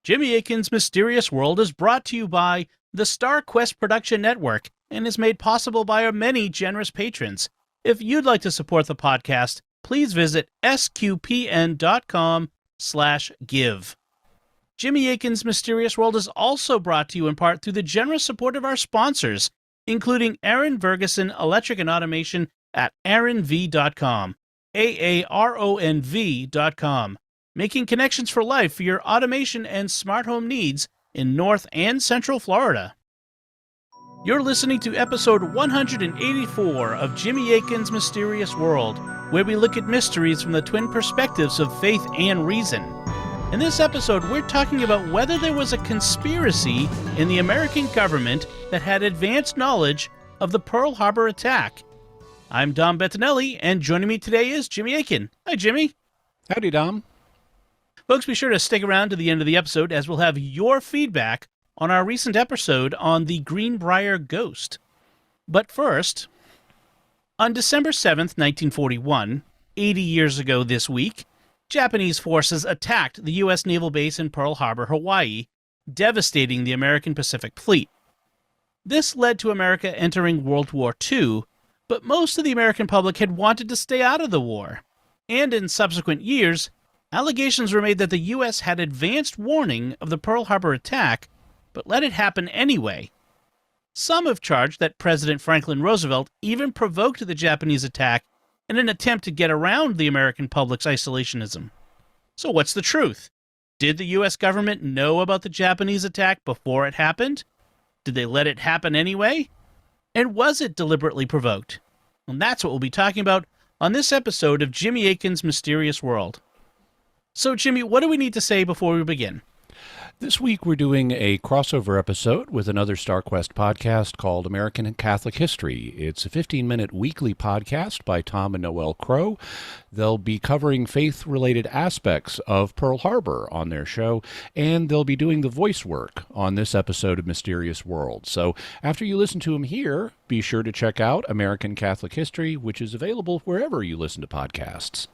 Jimmy Akin's Mysterious World is brought to you by the Star Quest Production Network and is made possible by our many generous patrons. If you'd like to support the podcast, please visit sqpn.com/give. Jimmy Akin's Mysterious World is also brought to you in part through the generous support of our sponsors, including Aaron Ferguson Electric and Automation at aaronv.com, AARONV.com, making connections for life for your automation and smart home needs in North and Central Florida. You're listening to episode 184 of Jimmy Akin's Mysterious World, where we look at mysteries from the twin perspectives of faith and reason. In this episode, we're talking about whether there was a conspiracy in the American government that had advanced knowledge of the Pearl Harbor attack. I'm Dom Bettinelli, and joining me today is Jimmy Akin. Hi, Jimmy. Howdy, Dom. Folks, be sure to stick around to the end of the episode as we'll have your feedback on our recent episode on the Greenbrier Ghost. But first, on December 7th, 1941, 80 years ago this week, Japanese forces attacked the U.S. naval base in Pearl Harbor, Hawaii, devastating the American Pacific Fleet. This led to America entering World War II, but most of the American public had wanted to stay out of the war. And in subsequent years, allegations were made that the U.S. had advanced warning of the Pearl Harbor attack, but let it happen anyway. Some have charged that President Franklin Roosevelt even provoked the Japanese attack in an attempt to get around the American public's isolationism. So what's the truth? Did the U.S. government know about the Japanese attack before it happened? Did they let it happen anyway? And was it deliberately provoked? And that's what we'll be talking about on this episode of Jimmy Akin's Mysterious World. So, Jimmy, what do we need to say before we begin? This week we're doing a crossover episode with another StarQuest podcast called American Catholic History. It's a 15-minute weekly podcast by Tom and Noel Crow. They'll be covering faith-related aspects of Pearl Harbor on their show, and they'll be doing the voice work on this episode of Mysterious World. So after you listen to them here, be sure to check out American Catholic History, which is available wherever you listen to podcasts.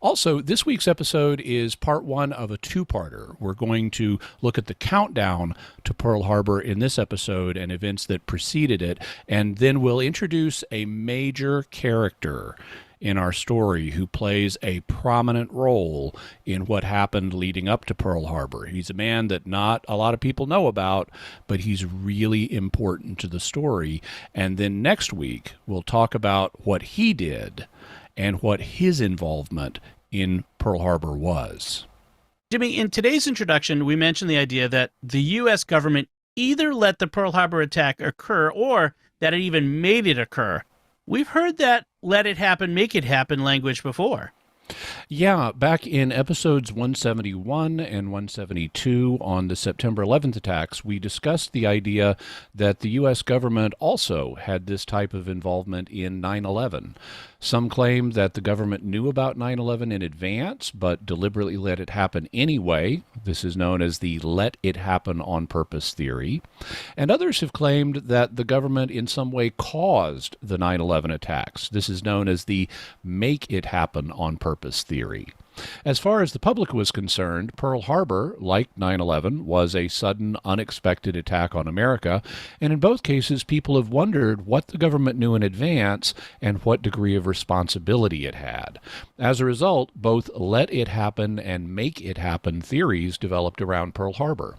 Also, this week's episode is part one of a two-parter. We're going to look at the countdown to Pearl Harbor in this episode and events that preceded it, and then we'll introduce a major character in our story who plays a prominent role in what happened leading up to Pearl Harbor. He's a man that not a lot of people know about, but he's really important to the story. And then next week, we'll talk about what he did and what his involvement in Pearl Harbor was. Jimmy, in today's introduction, we mentioned the idea that the U.S. government either let the Pearl Harbor attack occur or that it even made it occur. We've heard that let it happen, make it happen language before. Yeah, back in episodes 171 and 172 on the September 11th attacks, we discussed the idea that the U.S. government also had this type of involvement in 9/11. Some claim that the government knew about 9/11 in advance, but deliberately let it happen anyway. This is known as the let it happen on purpose theory. And others have claimed that the government in some way caused the 9/11 attacks. This is known as the make it happen on purpose theory. As far as the public was concerned, Pearl Harbor, like 9/11, was a sudden, unexpected attack on America, and in both cases, people have wondered what the government knew in advance and what degree of responsibility it had. As a result, both let it happen and make it happen theories developed around Pearl Harbor.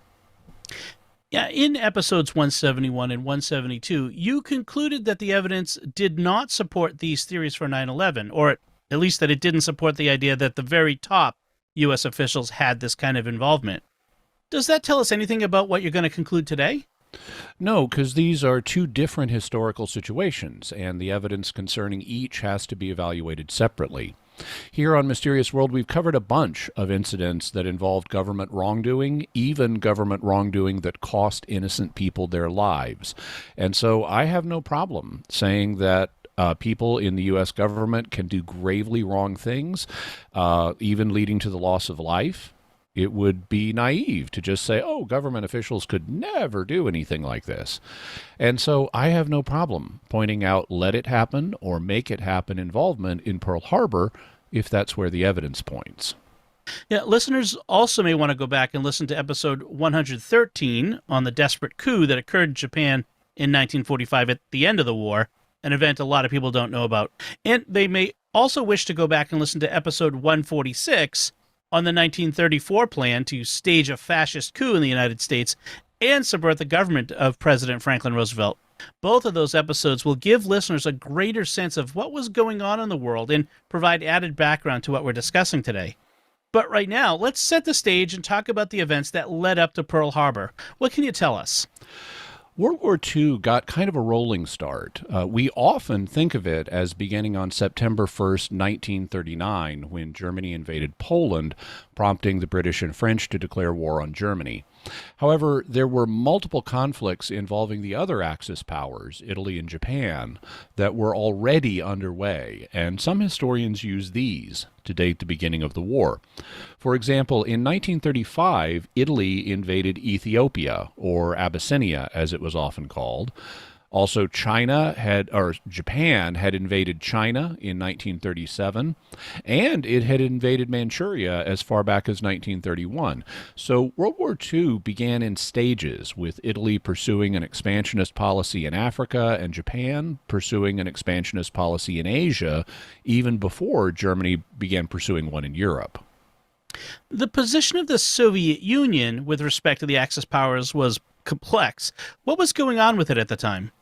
Yeah, in episodes 171 and 172, you concluded that the evidence did not support these theories for 9/11, or at least that it didn't support the idea that the very top U.S. officials had this kind of involvement. Does that tell us anything about what you're going to conclude today? No, because these are two different historical situations, and the evidence concerning each has to be evaluated separately. Here on Mysterious World, we've covered a bunch of incidents that involved government wrongdoing, even government wrongdoing that cost innocent people their lives. And so I have no problem saying that people in the U.S. government can do gravely wrong things, even leading to the loss of life. It would be naive to just say, oh, government officials could never do anything like this. And so I have no problem pointing out let it happen or make it happen involvement in Pearl Harbor if that's where the evidence points. Yeah, listeners also may want to go back and listen to episode 113 on the desperate coup that occurred in Japan in 1945 at the end of the war, an event a lot of people don't know about. And they may also wish to go back and listen to episode 146 on the 1934 plan to stage a fascist coup in the United States and subvert the government of President Franklin Roosevelt. Both of those episodes will give listeners a greater sense of what was going on in the world and provide added background to what we're discussing today. But right now, let's set the stage and talk about the events that led up to Pearl Harbor. What can you tell us? World War II got kind of a rolling start. We often think of it as beginning on September 1st, 1939, when Germany invaded Poland, prompting the British and French to declare war on Germany. However, there were multiple conflicts involving the other Axis powers, Italy and Japan, that were already underway, and some historians use these to date the beginning of the war. For example, in 1935, Italy invaded Ethiopia, or Abyssinia as it was often called. Also, Japan had invaded China in 1937, and it had invaded Manchuria as far back as 1931. So World War II began in stages, with Italy pursuing an expansionist policy in Africa and Japan pursuing an expansionist policy in Asia, even before Germany began pursuing one in Europe. The position of the Soviet Union with respect to the Axis powers was complex. What was going on with it at the time?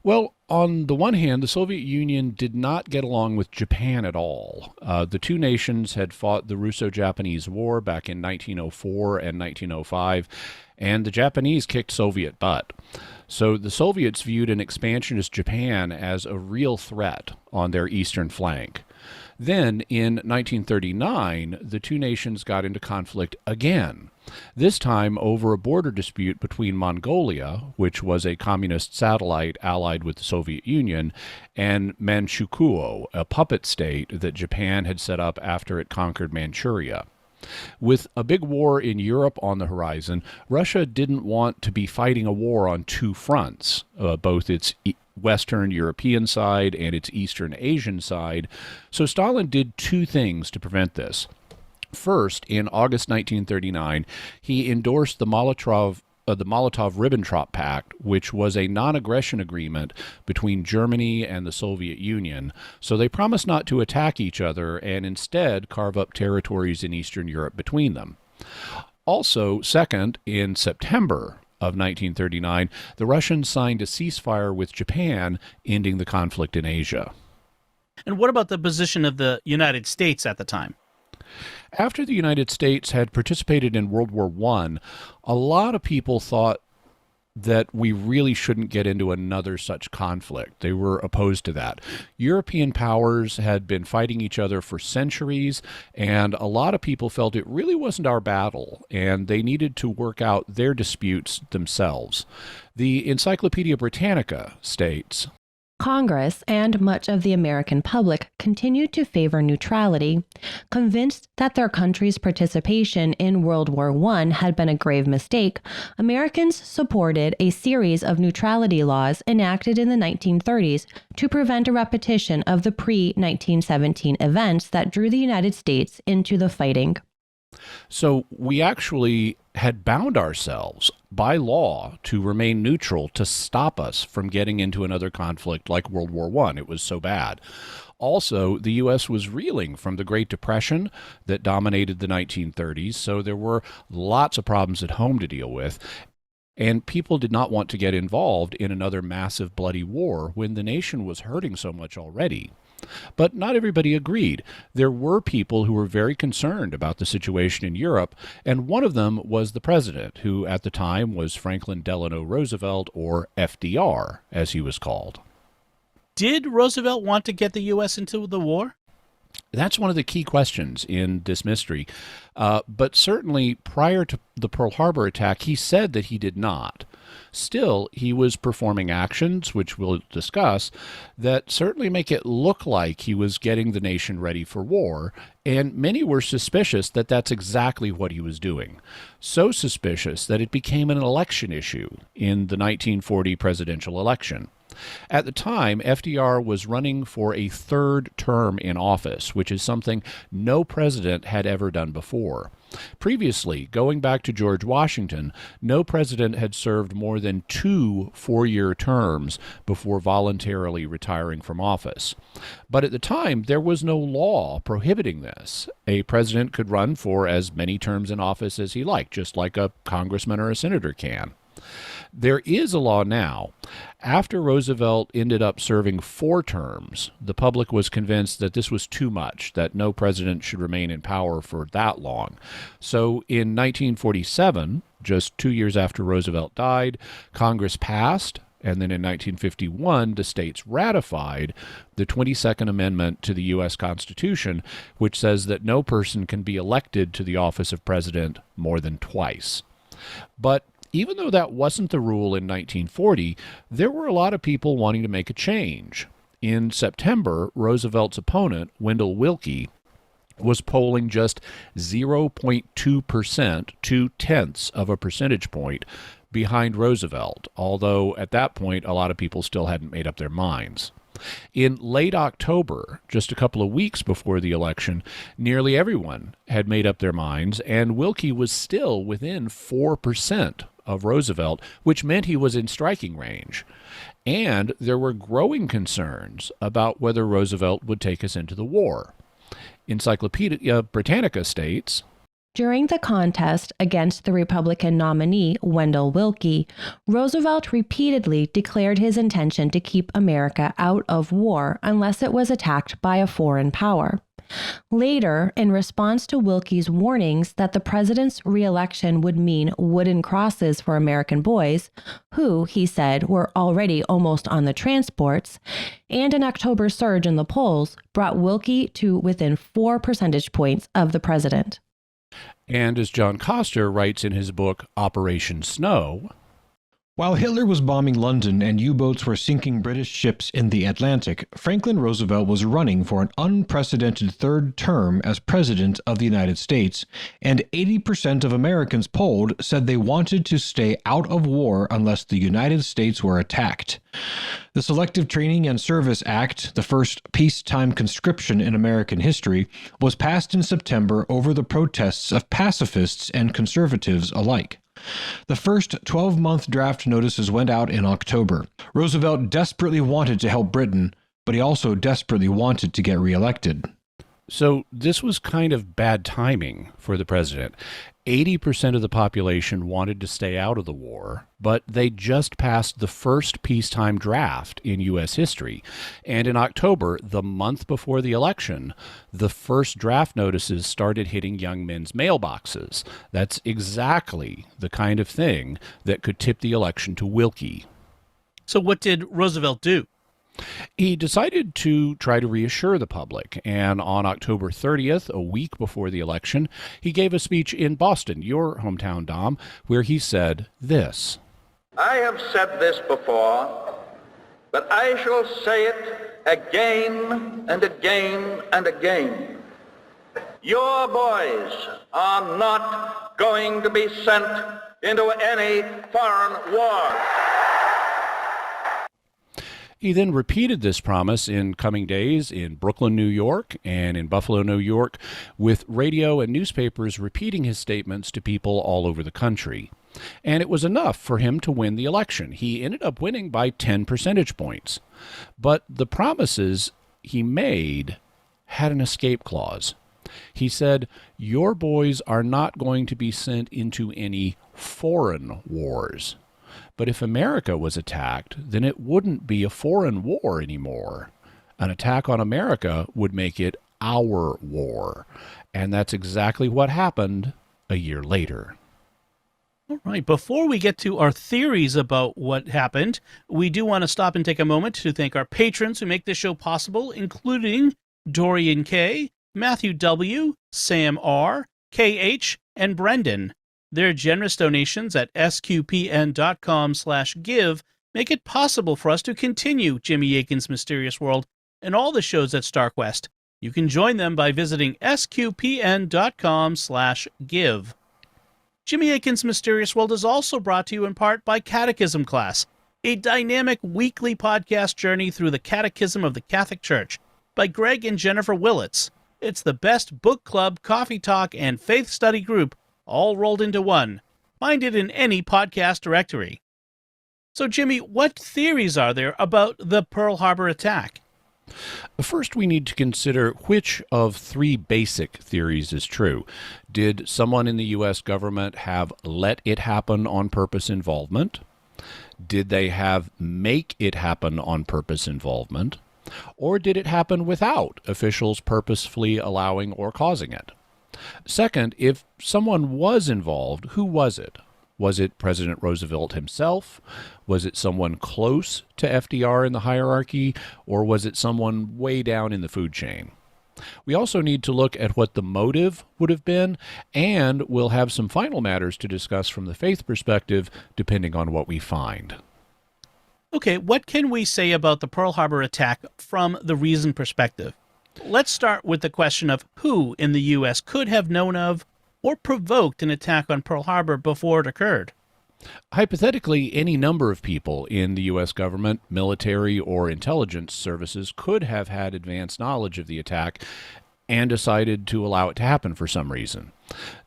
Well, on the one hand, the Soviet Union did not get along with Japan at all. The two nations had fought the Russo-Japanese War back in 1904 and 1905, and the Japanese kicked Soviet butt. So the Soviets viewed an expansionist Japan as a real threat on their eastern flank. Then, in 1939, the two nations got into conflict again, this time over a border dispute between Mongolia, which was a communist satellite allied with the Soviet Union, and Manchukuo, a puppet state that Japan had set up after it conquered Manchuria. With a big war in Europe on the horizon, Russia didn't want to be fighting a war on two fronts, both its Western European side and its Eastern Asian side, so Stalin did two things to prevent this. First, in August 1939, he endorsed the Molotov-Ribbentrop Pact, which was a non-aggression agreement between Germany and the Soviet Union, so they promised not to attack each other and instead carve up territories in Eastern Europe between them. Also, second, in September of 1939, the Russians signed a ceasefire with Japan, ending the conflict in Asia. And what about the position of the United States at the time? After the United States had participated in World War I, a lot of people thought that we really shouldn't get into another such conflict. They were opposed to that. European powers had been fighting each other for centuries, and a lot of people felt it really wasn't our battle, and they needed to work out their disputes themselves. The Encyclopedia Britannica states, Congress and much of the American public continued to favor neutrality, convinced that their country's participation in World War I had been a grave mistake. Americans supported a series of neutrality laws enacted in the 1930s to prevent a repetition of the pre-1917 events that drew the United States into the fighting. So we actually had bound ourselves by law to remain neutral to stop us from getting into another conflict like World War I. It was so bad. Also, the U.S. was reeling from the Great Depression that dominated the 1930s, so there were lots of problems at home to deal with. And people did not want to get involved in another massive bloody war when the nation was hurting so much already. But not everybody agreed. There were people who were very concerned about the situation in Europe, and one of them was the president, who at the time was Franklin Delano Roosevelt, or FDR, as he was called. Did Roosevelt want to get the U.S. into the war? That's one of the key questions in this mystery. But certainly prior to the Pearl Harbor attack, he said that he did not. Still, he was performing actions, which we'll discuss, that certainly make it look like he was getting the nation ready for war, and many were suspicious that that's exactly what he was doing. So suspicious that it became an election issue in the 1940 presidential election. At the time, FDR was running for a third term in office, which is something no president had ever done before. Previously, going back to George Washington, no president had served more than 2 four-year terms before voluntarily retiring from office. But at the time, there was no law prohibiting this. A president could run for as many terms in office as he liked, just like a congressman or a senator can. There is a law now. After Roosevelt ended up serving 4 terms, the public was convinced that this was too much, that no president should remain in power for that long. So in 1947, just 2 years after Roosevelt died, Congress passed, and then in 1951, the states ratified the 22nd Amendment to the U.S. Constitution, which says that no person can be elected to the office of president more than twice. But even though that wasn't the rule in 1940, there were a lot of people wanting to make a change. In September, Roosevelt's opponent, Wendell Willkie, was polling just 0.2%, 0.2 of a percentage point, behind Roosevelt, although at that point a lot of people still hadn't made up their minds. In late October, just a couple of weeks before the election, nearly everyone had made up their minds, and Willkie was still within 4% of Roosevelt, which meant he was in striking range. And there were growing concerns about whether Roosevelt would take us into the war. Encyclopedia Britannica states, during the contest against the Republican nominee, Wendell Willkie, Roosevelt repeatedly declared his intention to keep America out of war unless it was attacked by a foreign power. Later, in response to Willkie's warnings that the president's re-election would mean wooden crosses for American boys, who, he said, were already almost on the transports, and an October surge in the polls brought Willkie to within 4 percentage points of the president. And as John Koster writes in his book Operation Snow, while Hitler was bombing London and U-boats were sinking British ships in the Atlantic, Franklin Roosevelt was running for an unprecedented third term as President of the United States, and 80% of Americans polled said they wanted to stay out of war unless the United States were attacked. The Selective Training and Service Act, the first peacetime conscription in American history, was passed in September over the protests of pacifists and conservatives alike. The first 12-month draft notices went out in October. Roosevelt desperately wanted to help Britain, but he also desperately wanted to get reelected. So this was kind of bad timing for the president. 80% of the population wanted to stay out of the war, but they just passed the first peacetime draft in U.S. history. And in October, the month before the election, the first draft notices started hitting young men's mailboxes. That's exactly the kind of thing that could tip the election to Willkie. So what did Roosevelt do? He decided to try to reassure the public, and on October 30th, a week before the election, he gave a speech in Boston, your hometown, Dom, where he said this. I have said this before, but I shall say it again and again and again. Your boys are not going to be sent into any foreign war. He then repeated this promise in coming days in Brooklyn, New York, and in Buffalo, New York, with radio and newspapers repeating his statements to people all over the country. And it was enough for him to win the election. He ended up winning by 10 percentage points. But the promises he made had an escape clause. He said, your boys are not going to be sent into any foreign wars. But if America was attacked, then it wouldn't be a foreign war anymore. An attack on America would make it our war. And that's exactly what happened a year later. All right. Before we get to our theories about what happened, we do want to stop and take a moment to thank our patrons who make this show possible, including Dorian K., Matthew W., Sam R., KH, and Brendan. Their generous donations at sqpn.com/give make it possible for us to continue Jimmy Akin's Mysterious World and all the shows at StarQuest. You can join them by visiting sqpn.com/give. Jimmy Akin's Mysterious World is also brought to you in part by Catechism Class, a dynamic weekly podcast journey through the Catechism of the Catholic Church by Greg and Jennifer Willits. It's the best book club, coffee talk, and faith study group all rolled into one. Find it in any podcast directory. So, Jimmy, what theories are there about the Pearl Harbor attack? First, we need to consider which of three basic theories is true. Did someone in the U.S. government have let it happen on purpose involvement? Did they have make it happen on purpose involvement? Or did it happen without officials purposefully allowing or causing it? Second, if someone was involved, who was it? Was it President Roosevelt himself? Was it someone close to FDR in the hierarchy? Or was it someone way down in the food chain? We also need to look at what the motive would have been, and we'll have some final matters to discuss from the faith perspective, depending on what we find. Okay, what can we say about the Pearl Harbor attack from the reason perspective? Let's start with the question of who in the U.S. could have known of or provoked an attack on Pearl Harbor before it occurred. Hypothetically, any number of people in the U.S. government, military, or intelligence services could have had advanced knowledge of the attack and decided to allow it to happen for some reason.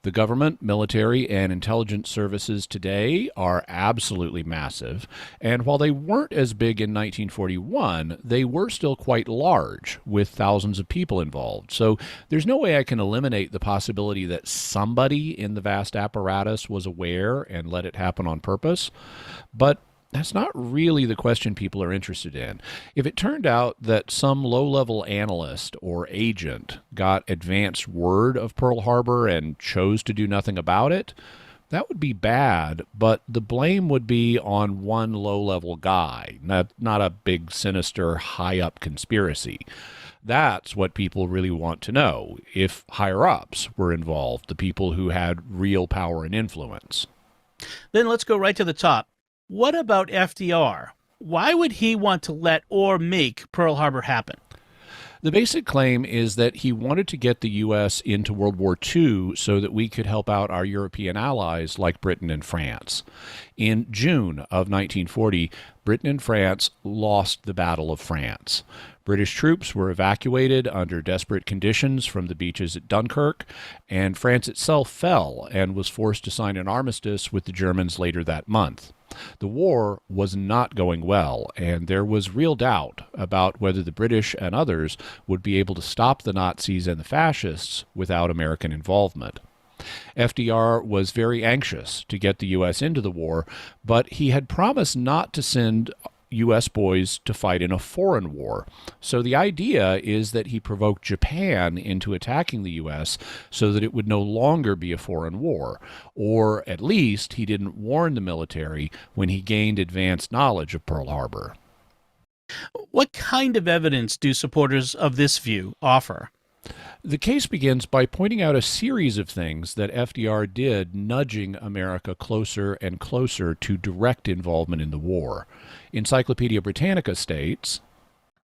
The government, military, and intelligence services today are absolutely massive, and while they weren't as big in 1941, they were still quite large, with thousands of people involved. So there's no way I can eliminate the possibility that somebody in the vast apparatus was aware and let it happen on purpose, but that's not really the question people are interested in. If it turned out that some low-level analyst or agent got advance word of Pearl Harbor and chose to do nothing about it, that would be bad, but the blame would be on one low-level guy, not a big, sinister, high-up conspiracy. That's what people really want to know, if higher-ups were involved, the people who had real power and influence. Then let's go right to the top. What about FDR? Why would he want to let or make Pearl Harbor happen? The basic claim is that he wanted to get the U.S. into World War II so that we could help out our European allies like Britain and France. In June of 1940, Britain and France lost the Battle of France. British troops were evacuated under desperate conditions from the beaches at Dunkirk, and France itself fell and was forced to sign an armistice with the Germans later that month. The war was not going well, and there was real doubt about whether the British and others would be able to stop the Nazis and the fascists without American involvement. FDR was very anxious to get the U.S. into the war, but he had promised not to send U.S. boys to fight in a foreign war. So the idea is that he provoked Japan into attacking the U.S. so that it would no longer be a foreign war, or at least he didn't warn the military when he gained advanced knowledge of Pearl Harbor. What kind of evidence do supporters of this view offer? The case begins by pointing out a series of things that FDR did, nudging America closer and closer to direct involvement in the war. Encyclopedia Britannica states,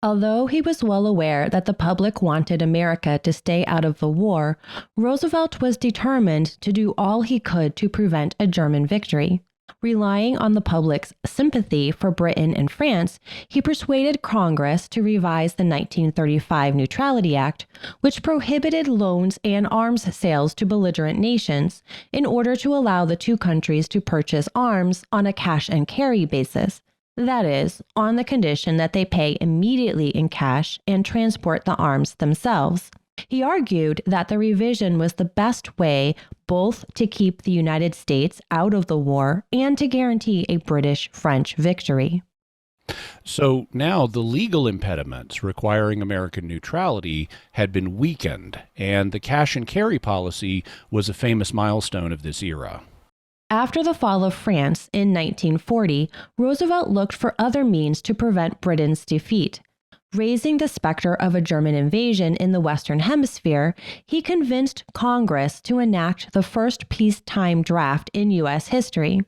although he was well aware that the public wanted America to stay out of the war, Roosevelt was determined to do all he could to prevent a German victory. Relying on the public's sympathy for Britain and France, he persuaded Congress to revise the 1935 Neutrality Act, which prohibited loans and arms sales to belligerent nations in order to allow the two countries to purchase arms on a cash and carry basis. That is, on the condition that they pay immediately in cash and transport the arms themselves. He argued that the revision was the best way both to keep the United States out of the war and to guarantee a British-French victory. So now the legal impediments requiring American neutrality had been weakened, and the cash and carry policy was a famous milestone of this era. After the fall of France in 1940, Roosevelt looked for other means to prevent Britain's defeat. Raising the specter of a German invasion in the Western Hemisphere, he convinced Congress to enact the first peacetime draft in U.S. history.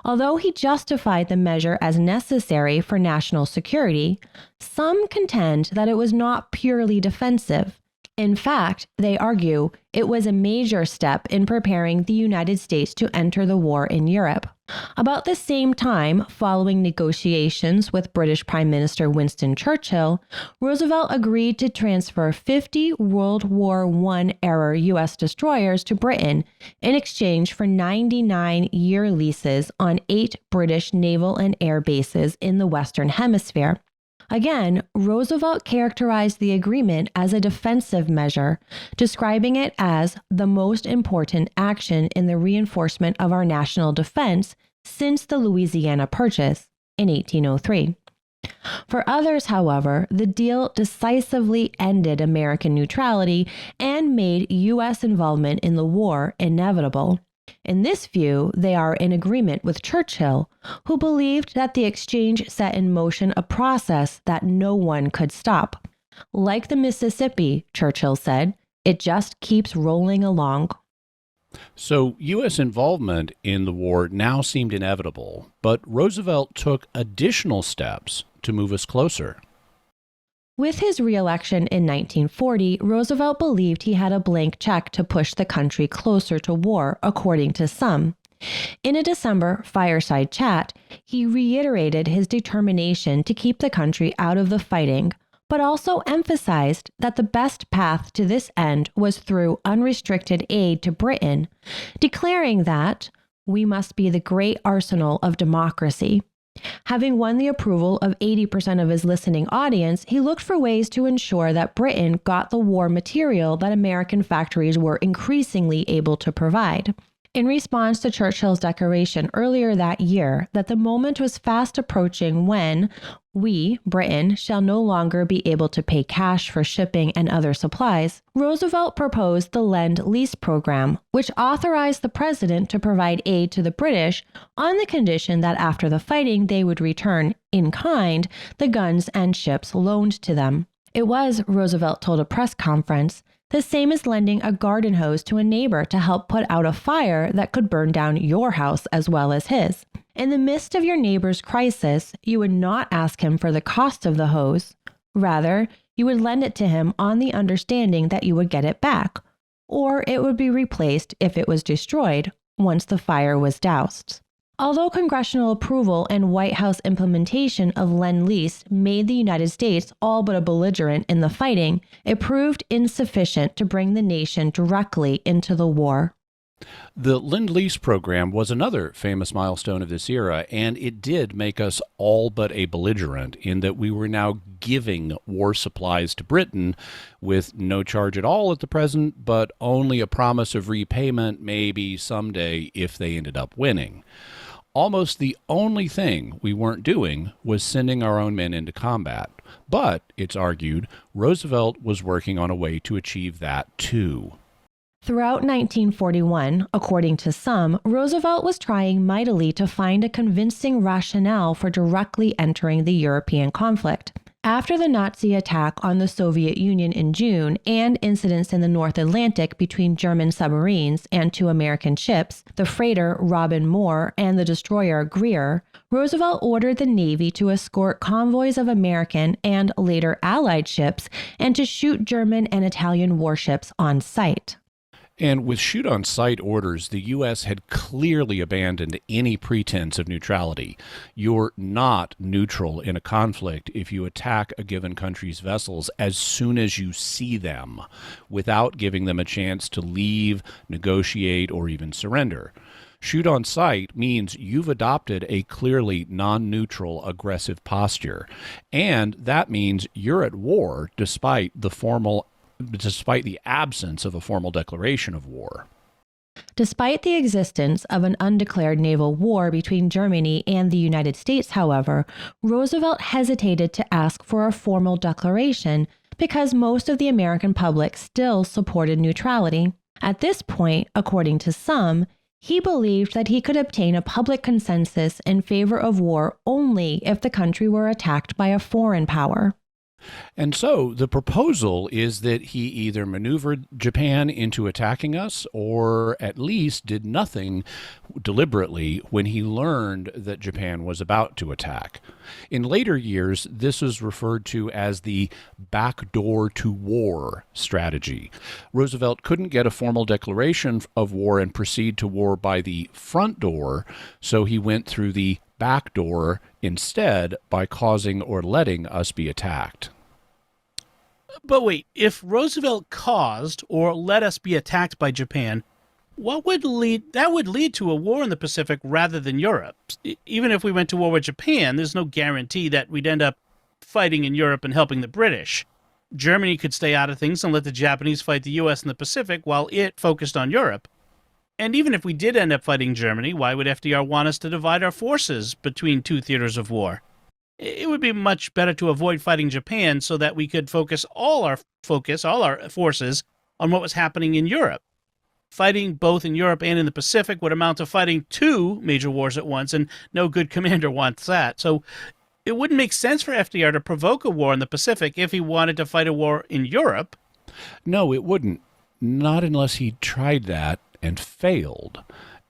Although he justified the measure as necessary for national security, some contend that it was not purely defensive. In fact, they argue it was a major step in preparing the United States to enter the war in Europe. About the same time, following negotiations with British Prime Minister Winston Churchill, Roosevelt agreed to transfer 50 World War I-era U.S. destroyers to Britain in exchange for 99-year leases on 8 British naval and air bases in the Western Hemisphere. Again, Roosevelt characterized the agreement as a defensive measure, describing it as the most important action in the reinforcement of our national defense since the Louisiana Purchase in 1803. For others, however, the deal decisively ended American neutrality and made U.S. involvement in the war inevitable. In this view, they are in agreement with Churchill, who believed that the exchange set in motion a process that no one could stop. Like the Mississippi, Churchill said, it just keeps rolling along. So U.S. involvement in the war now seemed inevitable, but Roosevelt took additional steps to move us closer. With his re-election in 1940, Roosevelt believed he had a blank check to push the country closer to war, according to some. In a December fireside chat, he reiterated his determination to keep the country out of the fighting, but also emphasized that the best path to this end was through unrestricted aid to Britain, declaring that we must be the great arsenal of democracy. Having won the approval of 80% of his listening audience, he looked for ways to ensure that Britain got the war material that American factories were increasingly able to provide. In response to Churchill's declaration earlier that year that the moment was fast approaching when we, Britain, shall no longer be able to pay cash for shipping and other supplies, Roosevelt proposed the Lend-Lease program, which authorized the president to provide aid to the British on the condition that after the fighting they would return, in kind, the guns and ships loaned to them. It was, Roosevelt told a press conference, the same as lending a garden hose to a neighbor to help put out a fire that could burn down your house as well as his. In the midst of your neighbor's crisis, you would not ask him for the cost of the hose. Rather, you would lend it to him on the understanding that you would get it back, or it would be replaced if it was destroyed once the fire was doused. Although congressional approval and White House implementation of Lend-Lease made the United States all but a belligerent in the fighting, it proved insufficient to bring the nation directly into the war. The Lend-Lease program was another famous milestone of this era, and it did make us all but a belligerent in that we were now giving war supplies to Britain with no charge at all at the present, but only a promise of repayment maybe someday if they ended up winning. Almost the only thing we weren't doing was sending our own men into combat. But, it's argued, Roosevelt was working on a way to achieve that too. Throughout 1941, according to some, Roosevelt was trying mightily to find a convincing rationale for directly entering the European conflict. After the Nazi attack on the Soviet Union in June and incidents in the North Atlantic between German submarines and 2 American ships, the freighter Robin Moore and the destroyer Greer, Roosevelt ordered the Navy to escort convoys of American and later Allied ships and to shoot German and Italian warships on sight. And with shoot-on-sight orders, the U.S. had clearly abandoned any pretense of neutrality. You're not neutral in a conflict if you attack a given country's vessels as soon as you see them, without giving them a chance to leave, negotiate, or even surrender. Shoot-on-sight means you've adopted a clearly non-neutral, aggressive posture, and that means you're at war despite the absence of a formal declaration of war. Despite the existence of an undeclared naval war between Germany and the United States, however, Roosevelt hesitated to ask for a formal declaration because most of the American public still supported neutrality. At this point, according to some, he believed that he could obtain a public consensus in favor of war only if the country were attacked by a foreign power. And so the proposal is that he either maneuvered Japan into attacking us or at least did nothing deliberately when he learned that Japan was about to attack. In later years, this was referred to as the backdoor to war strategy. Roosevelt couldn't get a formal declaration of war and proceed to war by the front door, so he went through the back door instead by causing or letting us be attacked. But wait, if Roosevelt caused or let us be attacked by Japan, what would lead to a war in the Pacific rather than Europe? Even if we went to war with Japan, there's no guarantee that we'd end up fighting in Europe and helping the British. Germany could stay out of things and let the Japanese fight the US in the Pacific while it focused on Europe. And even if we did end up fighting Germany, why would FDR want us to divide our forces between two theaters of war? It would be much better to avoid fighting Japan so that we could focus all our forces on what was happening in Europe. Fighting both in Europe and in the Pacific would amount to fighting two major wars at once, and no good commander wants that. So it wouldn't make sense for FDR to provoke a war in the Pacific if he wanted to fight a war in Europe. No, it wouldn't. Not unless he tried that and failed.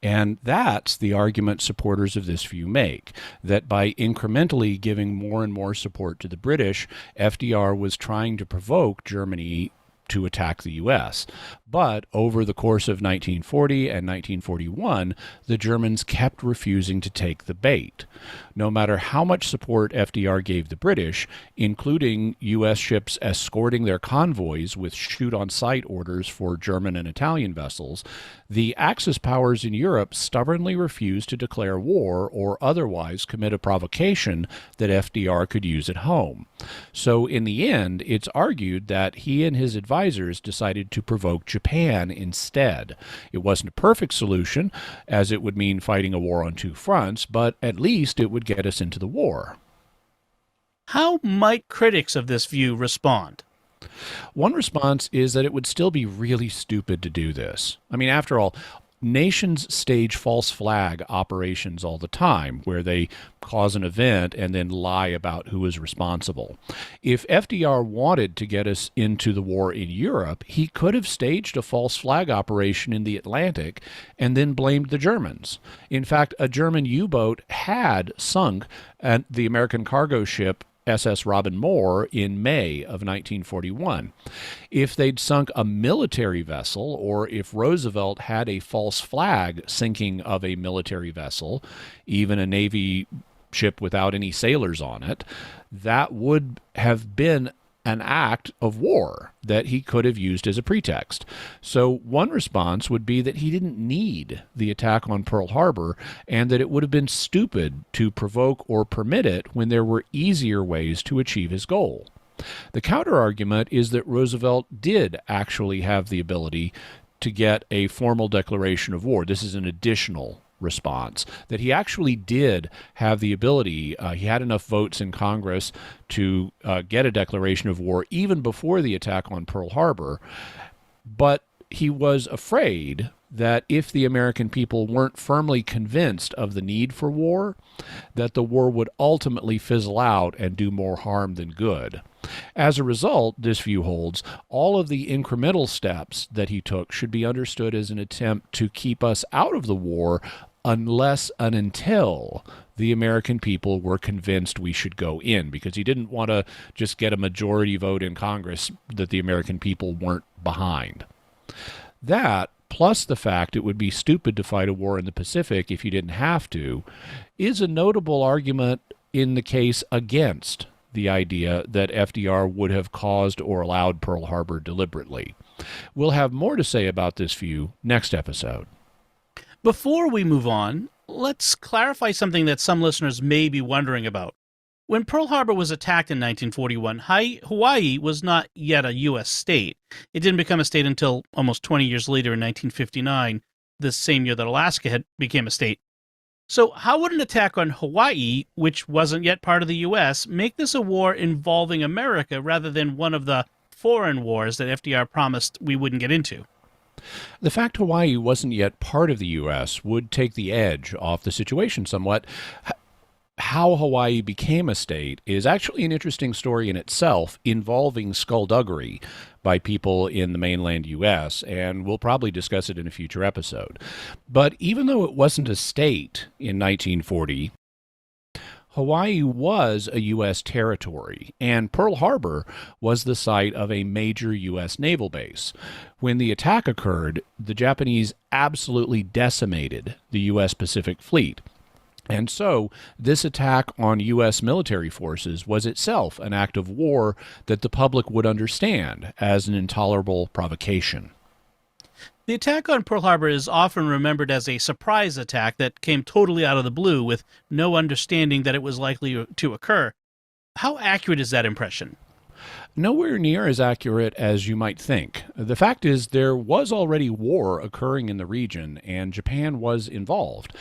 And that's the argument supporters of this view make, that by incrementally giving more and more support to the British, FDR was trying to provoke Germany to attack the U.S. But over the course of 1940 and 1941, the Germans kept refusing to take the bait. No matter how much support FDR gave the British, including U.S. ships escorting their convoys with shoot-on-sight orders for German and Italian vessels, the Axis powers in Europe stubbornly refused to declare war or otherwise commit a provocation that FDR could use at home. So in the end, it's argued that he and his advisors decided to provoke Japan instead. It wasn't a perfect solution, as it would mean fighting a war on two fronts, but at least it would get us into the war. How might critics of this view respond? One response is that it would still be really stupid to do this. I mean, after all, nations stage false flag operations all the time, where they cause an event and then lie about who is responsible. If FDR wanted to get us into the war in Europe, he could have staged a false flag operation in the Atlantic and then blamed the Germans. In fact, a German U-boat had sunk at the American cargo ship SS Robin Moore in May of 1941. If they'd sunk a military vessel, or if Roosevelt had a false flag sinking of a military vessel, even a Navy ship without any sailors on it, that would have been an act of war that he could have used as a pretext. So one response would be that he didn't need the attack on Pearl Harbor, and that it would have been stupid to provoke or permit it when there were easier ways to achieve his goal. The counterargument is that Roosevelt did actually have the ability to get a formal declaration of war. This is an additional response, that he actually did have the ability. He had enough votes in Congress to get a declaration of war even before the attack on Pearl Harbor, but he was afraid that if the American people weren't firmly convinced of the need for war, that the war would ultimately fizzle out and do more harm than good. As a result, this view holds, all of the incremental steps that he took should be understood as an attempt to keep us out of the war unless and until the American people were convinced we should go in, because he didn't want to just get a majority vote in Congress that the American people weren't behind. That, plus the fact it would be stupid to fight a war in the Pacific if you didn't have to, is a notable argument in the case against the idea that FDR would have caused or allowed Pearl Harbor deliberately. We'll have more to say about this view next episode. Before we move on, let's clarify something that some listeners may be wondering about. When Pearl Harbor was attacked in 1941, Hawaii was not yet a U.S. state. It didn't become a state until almost 20 years later in 1959, the same year that Alaska became a state. So how would an attack on Hawaii, which wasn't yet part of the U.S., make this a war involving America rather than one of the foreign wars that FDR promised we wouldn't get into? The fact Hawaii wasn't yet part of the U.S. would take the edge off the situation somewhat. how Hawaii became a state is actually an interesting story in itself, involving skullduggery by people in the mainland U.S., and we'll probably discuss it in a future episode. But even though it wasn't a state in 1940, Hawaii was a U.S. territory, and Pearl Harbor was the site of a major U.S. naval base. When the attack occurred, the Japanese absolutely decimated the U.S. Pacific Fleet. And so this attack on U.S. military forces was itself an act of war that the public would understand as an intolerable provocation. The attack on Pearl Harbor is often remembered as a surprise attack that came totally out of the blue with no understanding that it was likely to occur. How accurate is that impression? Nowhere near as accurate as you might think. The fact is, there was already war occurring in the region, and Japan was involved.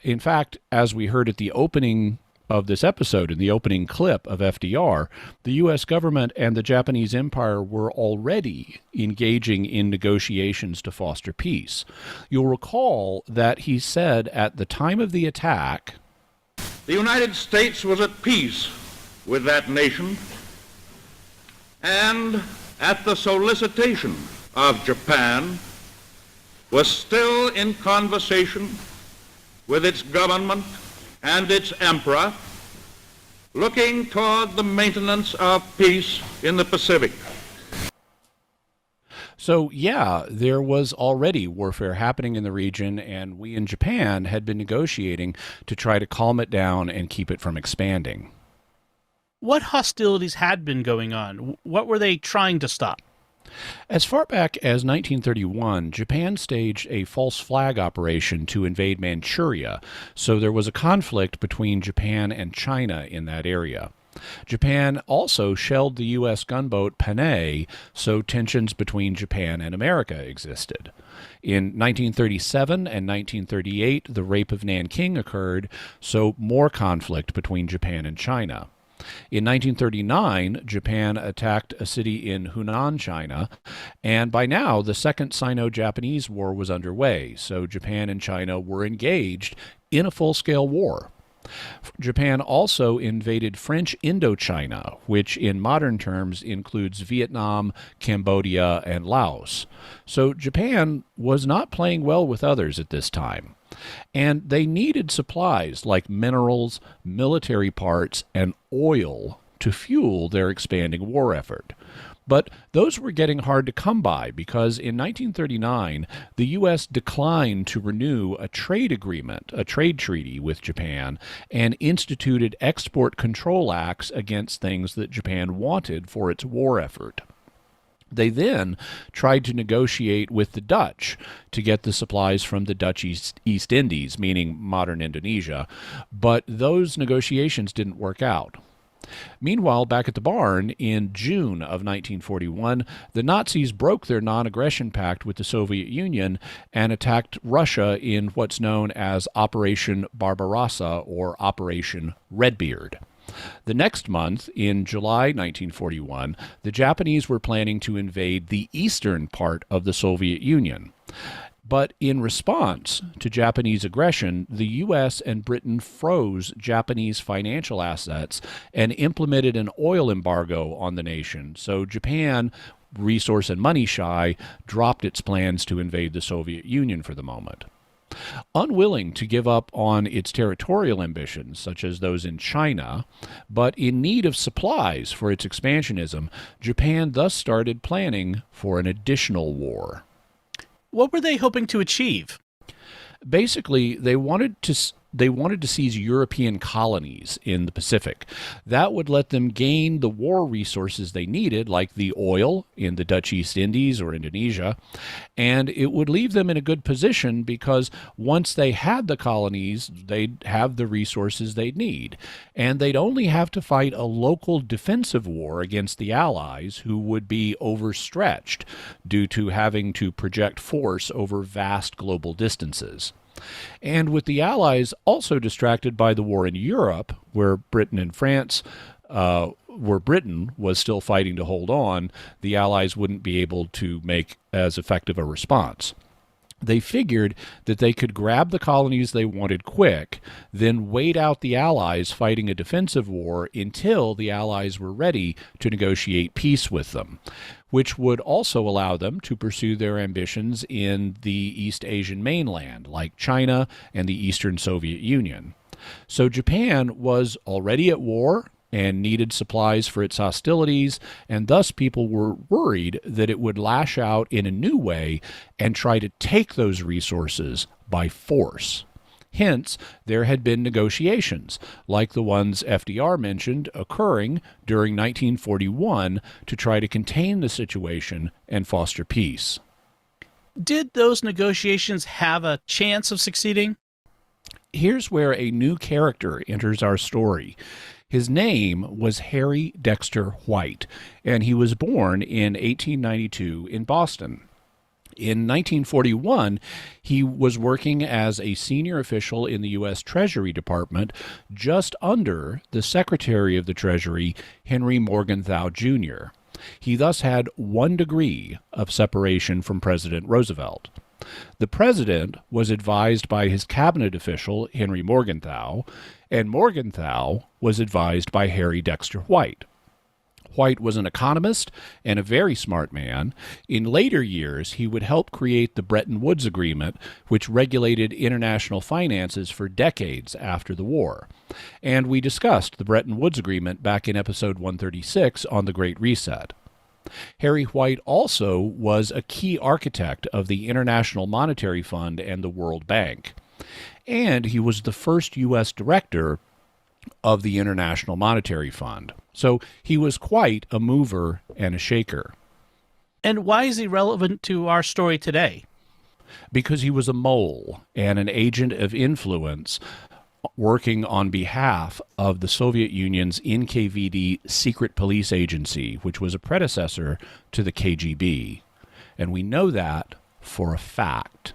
In fact, as we heard at the opening of this episode, in the opening clip of FDR, the U.S. government and the Japanese Empire were already engaging in negotiations to foster peace. You'll recall that he said at the time of the attack, The United States was at peace with that nation, and at the solicitation of Japan, was still in conversation with its government and its emperor, looking toward the maintenance of peace in the Pacific. So, yeah, there was already warfare happening in the region, and we in Japan had been negotiating to try to calm it down and keep it from expanding. What hostilities had been going on? What were they trying to stop? As far back as 1931, Japan staged a false flag operation to invade Manchuria, so there was a conflict between Japan and China in that area. Japan also shelled the U.S. gunboat Panay, so tensions between Japan and America existed. In 1937 and 1938, the Rape of Nanking occurred, so more conflict between Japan and China. In 1939, Japan attacked a city in Hunan, China, and by now the Second Sino-Japanese War was underway, so Japan and China were engaged in a full-scale war. Japan also invaded French Indochina, which in modern terms includes Vietnam, Cambodia, and Laos. So Japan was not playing well with others at this time. And they needed supplies like minerals, military parts, and oil to fuel their expanding war effort. But those were getting hard to come by because in 1939, the U.S. declined to renew a trade agreement, a trade treaty with Japan, and instituted export control acts against things that Japan wanted for its war effort. They then tried to negotiate with the Dutch to get the supplies from the Dutch East Indies, meaning modern Indonesia, but those negotiations didn't work out. Meanwhile, back at the barn, in June of 1941, the Nazis broke their non-aggression pact with the Soviet Union and attacked Russia in what's known as Operation Barbarossa or Operation Redbeard. The next month, in July 1941, the Japanese were planning to invade the eastern part of the Soviet Union. But in response to Japanese aggression, the U.S. and Britain froze Japanese financial assets and implemented an oil embargo on the nation. So Japan, resource and money shy, dropped its plans to invade the Soviet Union for the moment. Unwilling to give up on its territorial ambitions, such as those in China, but in need of supplies for its expansionism, Japan thus started planning for an additional war. What were they hoping to achieve? Basically, they wanted to seize European colonies in the Pacific. That would let them gain the war resources they needed, like the oil in the Dutch East Indies or Indonesia, and it would leave them in a good position because once they had the colonies, they'd have the resources they'd need, and they'd only have to fight a local defensive war against the Allies, who would be overstretched due to having to project force over vast global distances. And with the Allies also distracted by the war in Europe, where Britain and France, where Britain was still fighting to hold on, the Allies wouldn't be able to make as effective a response. They figured that they could grab the colonies they wanted quick, then wait out the Allies fighting a defensive war until the Allies were ready to negotiate peace with them, which would also allow them to pursue their ambitions in the East Asian mainland, like China and the Eastern Soviet Union. So Japan was already at war and needed supplies for its hostilities, and thus people were worried that it would lash out in a new way and try to take those resources by force. Hence, there had been negotiations, like the ones FDR mentioned, occurring during 1941 to try to contain the situation and foster peace. Did those negotiations have a chance of succeeding? Here's where a new character enters our story. His name was Harry Dexter White, and he was born in 1892 in Boston. In 1941, he was working as a senior official in the U.S. Treasury Department, just under the Secretary of the Treasury, Henry Morgenthau, Jr. He thus had 1 degree of separation from President Roosevelt. The president was advised by his cabinet official, Henry Morgenthau, and Morgenthau was advised by Harry Dexter White. White was an economist and a very smart man. In later years, he would help create the Bretton Woods Agreement, which regulated international finances for decades after the war. And we discussed the Bretton Woods Agreement back in episode 136 on the Great Reset. Harry White also was a key architect of the International Monetary Fund and the World Bank. And he was the first U.S. director of the International Monetary Fund. So he was quite a mover and a shaker. And why is he relevant to our story today? Because he was a mole and an agent of influence working on behalf of the Soviet Union's NKVD secret police agency, which was a predecessor to the KGB. And we know that for a fact.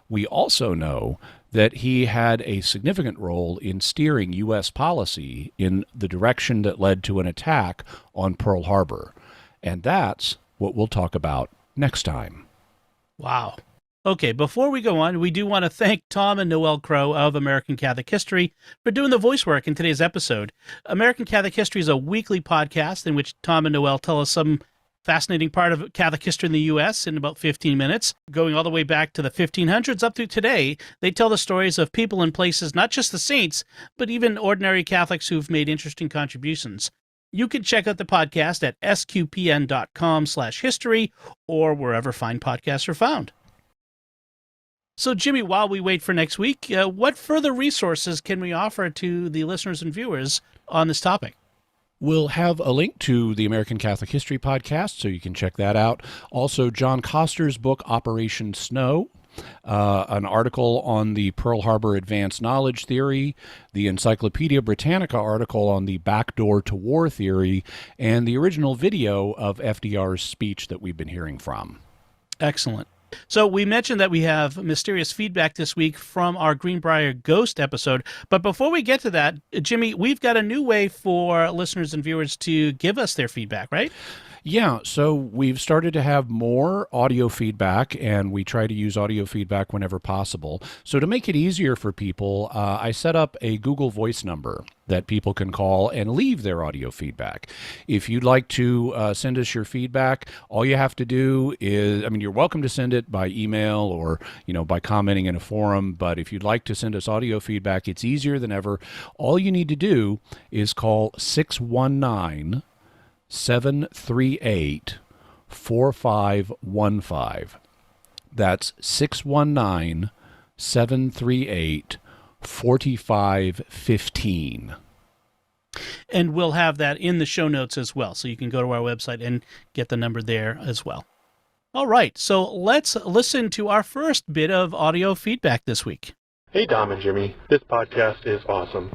We also know that he had a significant role in steering U.S. policy in the direction that led to an attack on Pearl Harbor. And that's what we'll talk about next time. Wow. Okay, before we go on, we do want to thank Tom and Noel Crow of American Catholic History for doing the voice work in today's episode. American Catholic History is a weekly podcast in which Tom and Noel tell us some fascinating part of Catholic history in the U.S. in about 15 minutes, going all the way back to the 1500s up to today. They tell the stories of people and places, not just the saints, but even ordinary Catholics who've made interesting contributions. You can check out the podcast at sqpn.com/history or wherever fine podcasts are found. So, Jimmy, while we wait for next week, what further resources can we offer to the listeners and viewers on this topic? We'll have a link to the American Catholic History podcast, so you can check that out. Also, John Koster's book, Operation Snow, an article on the Pearl Harbor Advanced Knowledge Theory, the Encyclopedia Britannica article on the backdoor to war theory, and the original video of FDR's speech that we've been hearing from. Excellent. So we mentioned that we have mysterious feedback this week from our Greenbrier Ghost episode. But before we get to that, Jimmy, we've got a new way for listeners and viewers to give us their feedback, right? Yeah, so we've started to have more audio feedback, and we try to use audio feedback whenever possible. So to make it easier for people, I set up a Google Voice number that people can call and leave their audio feedback. If you'd like to send us your feedback, all you have to do is, you're welcome to send it by email or, by commenting in a forum, but if you'd like to send us audio feedback, it's easier than ever. All you need to do is call 619-738-4515. That's 619-738-4515. And we'll have that in the show notes as well, so you can go to our website and get the number there as well. All right, so let's listen to our first bit of audio feedback this week. Hey, Dom and Jimmy. This podcast is awesome.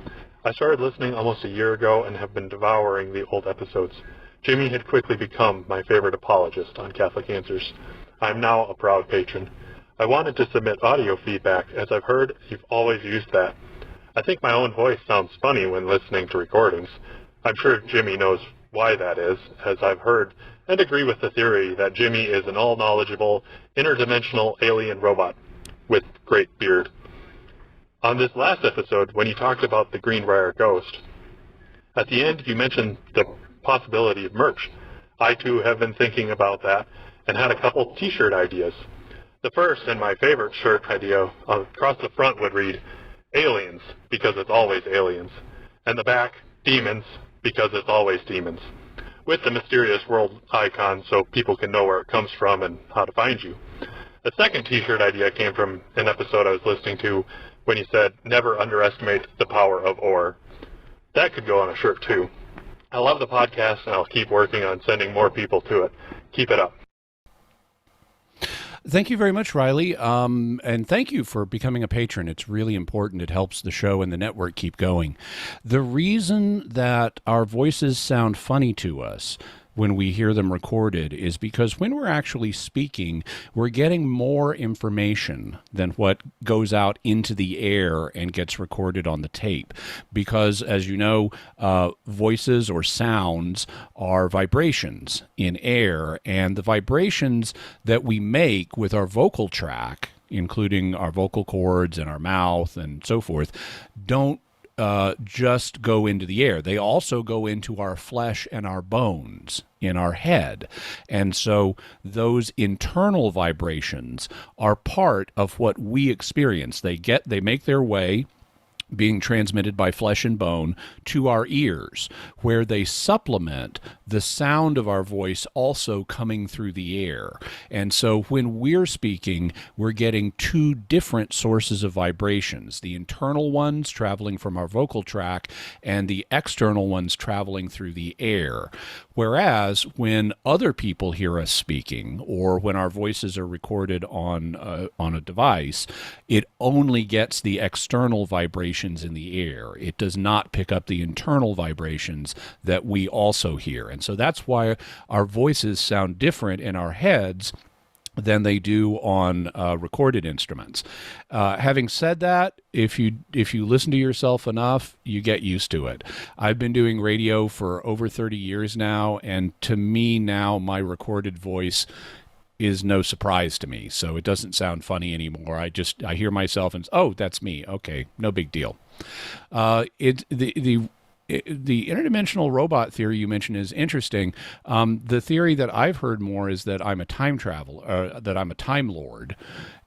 I started listening almost a year ago and have been devouring the old episodes. Jimmy had quickly become my favorite apologist on Catholic Answers. I'm now a proud patron. I wanted to submit audio feedback, as I've heard you've always used that. I think my own voice sounds funny when listening to recordings. I'm sure Jimmy knows why that is, as I've heard and agree with the theory that Jimmy is an all-knowledgeable, interdimensional alien robot with great beard. On this last episode, when you talked about the Greenbrier ghost, at the end you mentioned the possibility of merch. I too have been thinking about that and had a couple t-shirt ideas. The first, and my favorite shirt idea, across the front would read, Aliens, because it's always aliens. And the back, Demons, because it's always demons. With the mysterious world icon so people can know where it comes from and how to find you. The second t-shirt idea came from an episode I was listening to when you said, never underestimate the power of or. That could go on a shirt too. I love the podcast and I'll keep working on sending more people to it. Keep it up. Thank you very much, Riley. And thank you for becoming a patron. It's really important. It helps the show and the network keep going. The reason that our voices sound funny to us when we hear them recorded is because when we're actually speaking, we're getting more information than what goes out into the air and gets recorded on the tape. Because, as you know, voices or sounds are vibrations in air, and the vibrations that we make with our vocal track, including our vocal cords and our mouth and so forth, don't just go into the air. They also go into our flesh and our bones in our head. And so those internal vibrations are part of what we experience. They make their way, being transmitted by flesh and bone, to our ears, where they supplement the sound of our voice also coming through the air. And so when we're speaking, we're getting two different sources of vibrations, the internal ones traveling from our vocal tract and the external ones traveling through the air. Whereas when other people hear us speaking, or when our voices are recorded on a device, it only gets the external vibrations in the air. It does not pick up the internal vibrations that we also hear. And so that's why our voices sound different in our heads than they do on recorded instruments. Having said that, if you listen to yourself enough, you get used to it. I've been doing radio for over 30 years now, and to me now, my recorded voice is no surprise to me. So it doesn't sound funny anymore. I hear myself and, oh, that's me. Okay, no big deal. The interdimensional robot theory you mentioned is interesting. The theory that I've heard more is that I'm a time traveler, that I'm a time lord.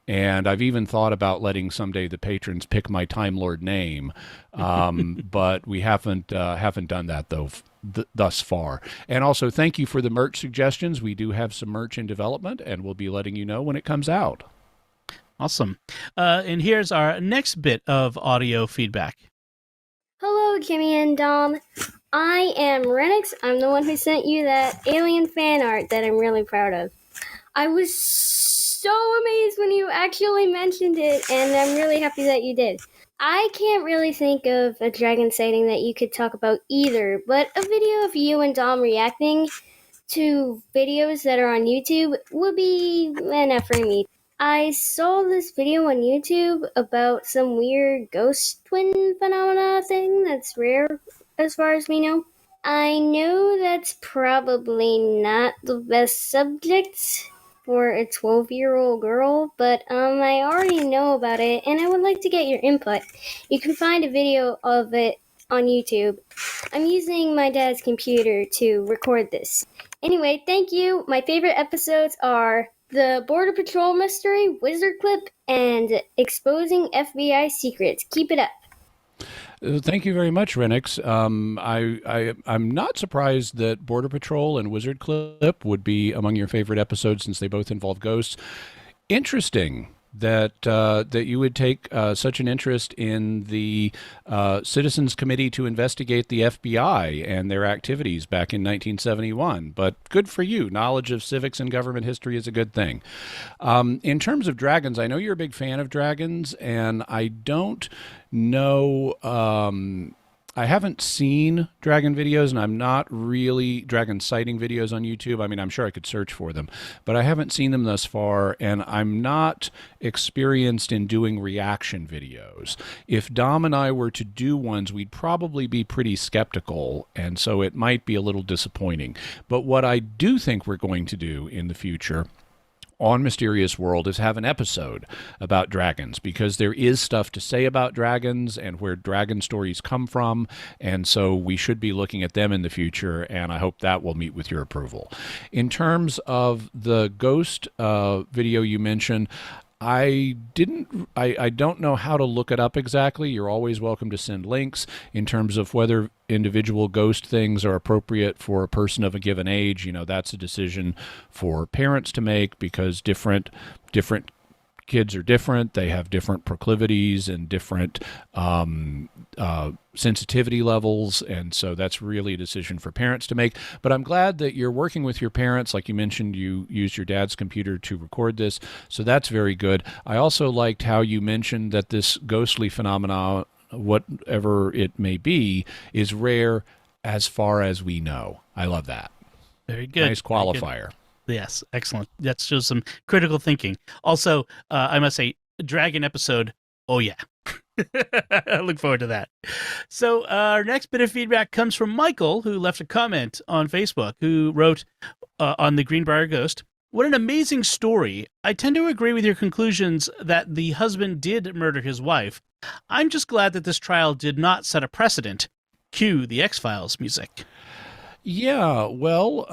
And I've even thought about letting someday the patrons pick my Time Lord name, but we haven't done that though thus far. And also, thank you for the merch suggestions. We do have some merch in development, and we'll be letting you know when it comes out. Awesome. And here's our next bit of audio feedback. Hello, Jimmy and Dom. I am Renix. I'm the one who sent you that alien fan art that I'm really proud of. I was so amazed when you actually mentioned it, and I'm really happy that you did. I can't really think of a dragon sighting that you could talk about either, but a video of you and Dom reacting to videos that are on YouTube would be enough for me. I saw this video on YouTube about some weird ghost twin phenomena thing that's rare as far as we know. I know that's probably not the best subject for a 12-year-old girl, but I already know about it, and I would like to get your input. You can find a video of it on YouTube. I'm using my dad's computer to record this. Anyway, thank you. My favorite episodes are the Border Patrol Mystery, Wizard Clip, and Exposing FBI Secrets. Keep it up. Thank you very much, Renix. I'm not surprised that Border Patrol and Wizard Clip would be among your favorite episodes since they both involve ghosts. Interesting that you would take such an interest in the Citizens Committee to investigate the FBI and their activities back in 1971. But good for you. Knowledge of civics and government history is a good thing. In terms of dragons, I know you're a big fan of dragons, and I don't know I haven't seen dragon videos, and I'm not really dragon sighting videos on YouTube. I mean, I'm sure I could search for them, but I haven't seen them thus far, and I'm not experienced in doing reaction videos. If Dom and I were to do ones, we'd probably be pretty skeptical, and so it might be a little disappointing. But what I do think we're going to do in the future on Mysterious World is have an episode about dragons, because there is stuff to say about dragons and where dragon stories come from, and so we should be looking at them in the future, and I hope that will meet with your approval. In terms of the ghost video you mentioned, I don't know how to look it up exactly. You're always welcome to send links in terms of whether individual ghost things are appropriate for a person of a given age. You know, that's a decision for parents to make, because different kids are different. They have different proclivities and different sensitivity levels, and so that's really a decision for parents to make. But I'm glad that you're working with your parents. Like you mentioned, you used your dad's computer to record this, so that's very good. I also liked how you mentioned that this ghostly phenomenon, whatever it may be, is rare as far as we know. I love that. Very good. Nice qualifier. Yes, excellent. That shows some critical thinking. Also, I must say, dragon episode, oh yeah. I look forward to that. So our next bit of feedback comes from Michael, who left a comment on Facebook, who wrote on the Greenbrier Ghost, "What an amazing story. I tend to agree with your conclusions that the husband did murder his wife. I'm just glad that this trial did not set a precedent. Cue the X-Files music." Yeah, well,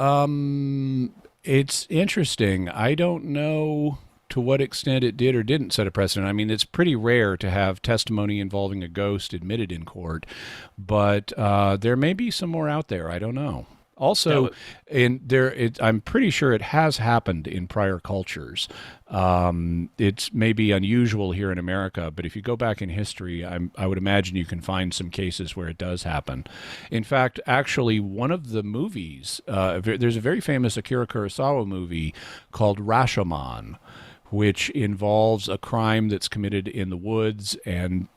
it's interesting. I don't know to what extent it did or didn't set a precedent. I mean, it's pretty rare to have testimony involving a ghost admitted in court, but there may be some more out there. I don't know. Also, I'm pretty sure it has happened in prior cultures. It's maybe unusual here in America, but if you go back in history, I would imagine you can find some cases where it does happen. In fact, actually, one of the movies, there's a very famous Akira Kurosawa movie called Rashomon, which involves a crime that's committed in the woods and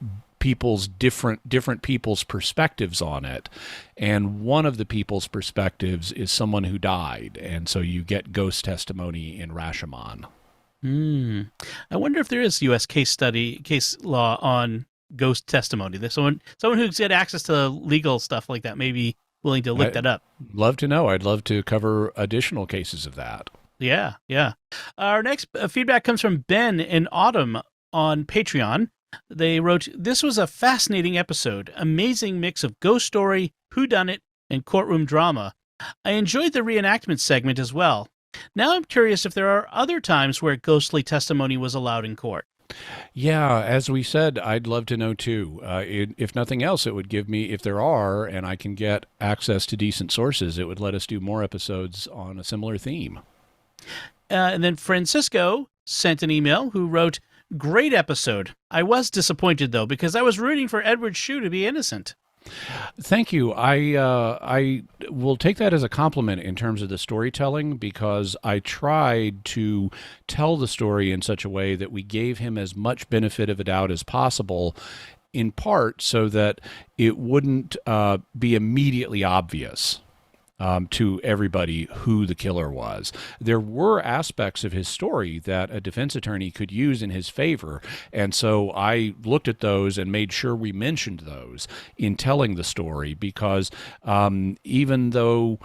different people's perspectives on it, and one of the people's perspectives is someone who died, and so you get ghost testimony in Rashomon. I wonder if there is U.S. case law on ghost testimony. There's someone who's got access to legal stuff like that may be willing to look that up. Love to know. I'd love to cover additional cases of that. Yeah. Our next feedback comes from Ben and Autumn on Patreon. They wrote, "This was a fascinating episode. Amazing mix of ghost story, whodunit, and courtroom drama. I enjoyed the reenactment segment as well. Now I'm curious if there are other times where ghostly testimony was allowed in court." Yeah, as we said, I'd love to know too. If nothing else, it would give me, if there are, and I can get access to decent sources, it would let us do more episodes on a similar theme. And then Francisco sent an email who wrote, "Great episode. I was disappointed, though, because I was rooting for Edward Shue to be innocent." Thank you. I will take that as a compliment in terms of the storytelling, because I tried to tell the story in such a way that we gave him as much benefit of a doubt as possible, in part so that it wouldn't be immediately obvious to everybody who the killer was. There were aspects of his story that a defense attorney could use in his favor, and so I looked at those and made sure we mentioned those in telling the story, because even though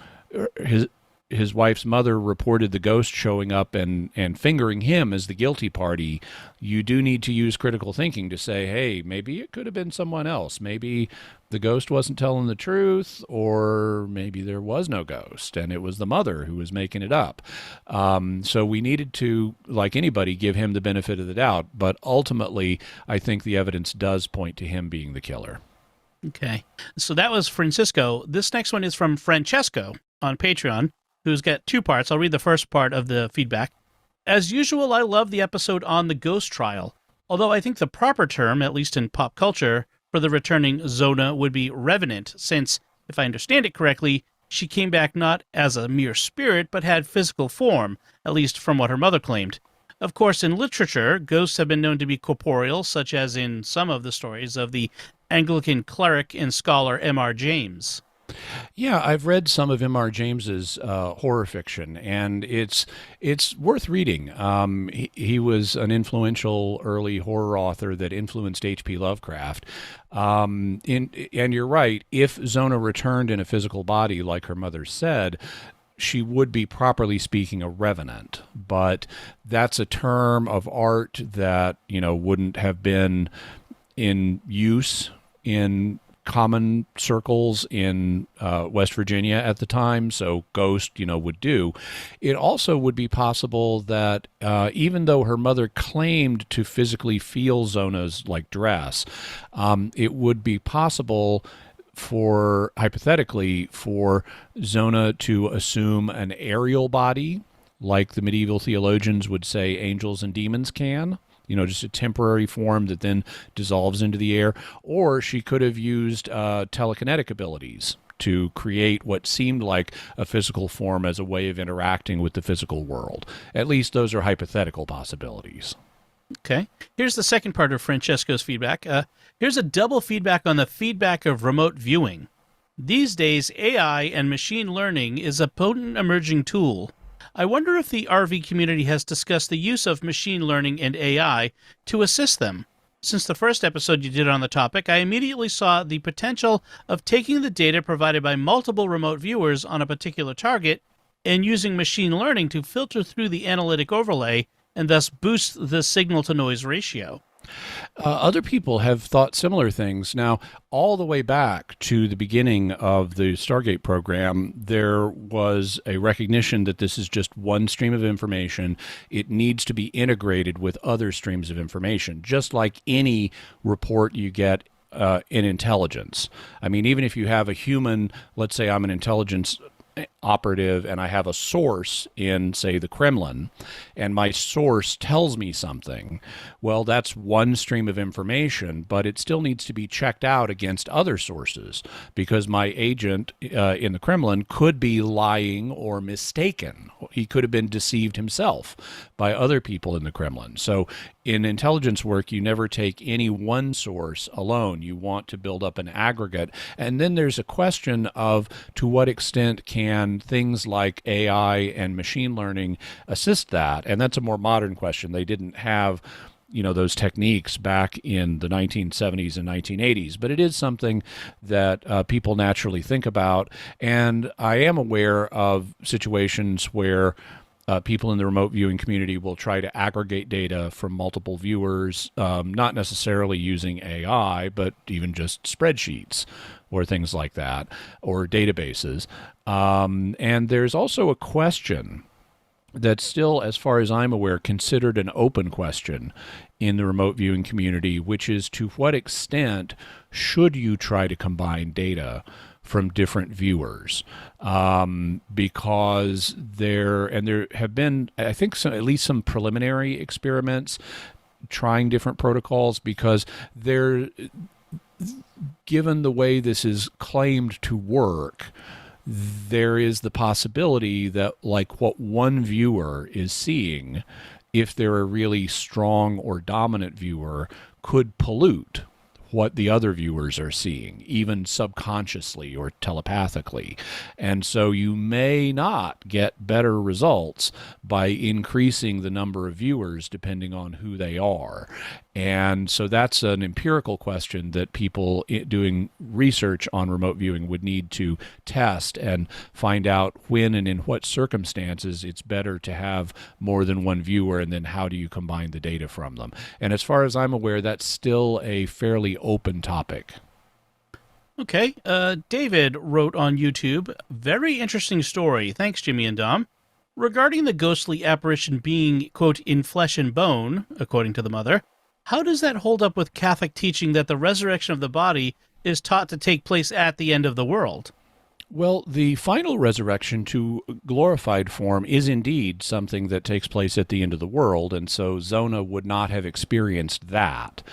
his wife's mother reported the ghost showing up and fingering him as the guilty party, you do need to use critical thinking to say, hey, maybe it could have been someone else. Maybe the ghost wasn't telling the truth, or maybe there was no ghost and it was the mother who was making it up. So we needed to, like anybody, give him the benefit of the doubt. But ultimately, I think the evidence does point to him being the killer. Okay. So that was Francisco. This next one is from Francesco on Patreon, who's got two parts. I'll read the first part of the feedback. "As usual, I love the episode on the ghost trial, although I think the proper term, at least in pop culture, for the returning Zona would be revenant, since, if I understand it correctly, she came back not as a mere spirit, but had physical form, at least from what her mother claimed. Of course, in literature, ghosts have been known to be corporeal, such as in some of the stories of the Anglican cleric and scholar M.R. James. Yeah, I've read some of M.R. James's horror fiction, and it's worth reading. He was an influential early horror author that influenced H.P. Lovecraft. And you're right, if Zona returned in a physical body, like her mother said, she would be, properly speaking, a revenant. But that's a term of art that, wouldn't have been in use in common circles in West Virginia at the time, so ghost, would do. It also would be possible that even though her mother claimed to physically feel Zona's dress, it would be possible hypothetically, for Zona to assume an aerial body, like the medieval theologians would say angels and demons can. Just a temporary form that then dissolves into the air. Or she could have used telekinetic abilities to create what seemed like a physical form as a way of interacting with the physical world. At least those are hypothetical possibilities. Okay. Here's the second part of Francesco's feedback. Here's a double feedback on the feedback of remote viewing. These days, AI and machine learning is a potent emerging tool. I wonder if the RV community has discussed the use of machine learning and AI to assist them. Since the first episode you did on the topic, I immediately saw the potential of taking the data provided by multiple remote viewers on a particular target and using machine learning to filter through the analytic overlay and thus boost the signal-to-noise ratio. Other people have thought similar things. Now, all the way back to the beginning of the Stargate program, there was a recognition that this is just one stream of information. It needs to be integrated with other streams of information, just like any report you get in intelligence. I mean, even if you have a human, let's say I'm an intelligence operative and I have a source in, say, the Kremlin, and my source tells me something, well, that's one stream of information, but it still needs to be checked out against other sources, because my agent in the Kremlin could be lying or mistaken. He could have been deceived himself by other people in the Kremlin. So in intelligence work, you never take any one source alone. You want to build up an aggregate. And then there's a question of to what extent can things like AI and machine learning assist that? And that's a more modern question. They didn't have those techniques back in the 1970s and 1980s, but it is something that people naturally think about. And I am aware of situations where people in the remote viewing community will try to aggregate data from multiple viewers, not necessarily using AI, but even just spreadsheets or things like that, or databases. And there's also a question that's still, as far as I'm aware, considered an open question in the remote viewing community, which is to what extent should you try to combine data from different viewers, because there have been, I think, at least some preliminary experiments trying different protocols, because given the way this is claimed to work, there is the possibility that what one viewer is seeing, if they're a really strong or dominant viewer, could pollute what the other viewers are seeing, even subconsciously or telepathically. And so you may not get better results by increasing the number of viewers depending on who they are. And so that's an empirical question that people doing research on remote viewing would need to test and find out when and in what circumstances it's better to have more than one viewer, and then how do you combine the data from them. And as far as I'm aware, that's still a fairly open topic. Okay, David wrote on YouTube, very interesting story. Thanks, Jimmy and Dom. Regarding the ghostly apparition being, quote, in flesh and bone, according to the mother, how does that hold up with Catholic teaching that the resurrection of the body is taught to take place at the end of the world? Well, the final resurrection to glorified form is indeed something that takes place at the end of the world, and so Zona would not have experienced that,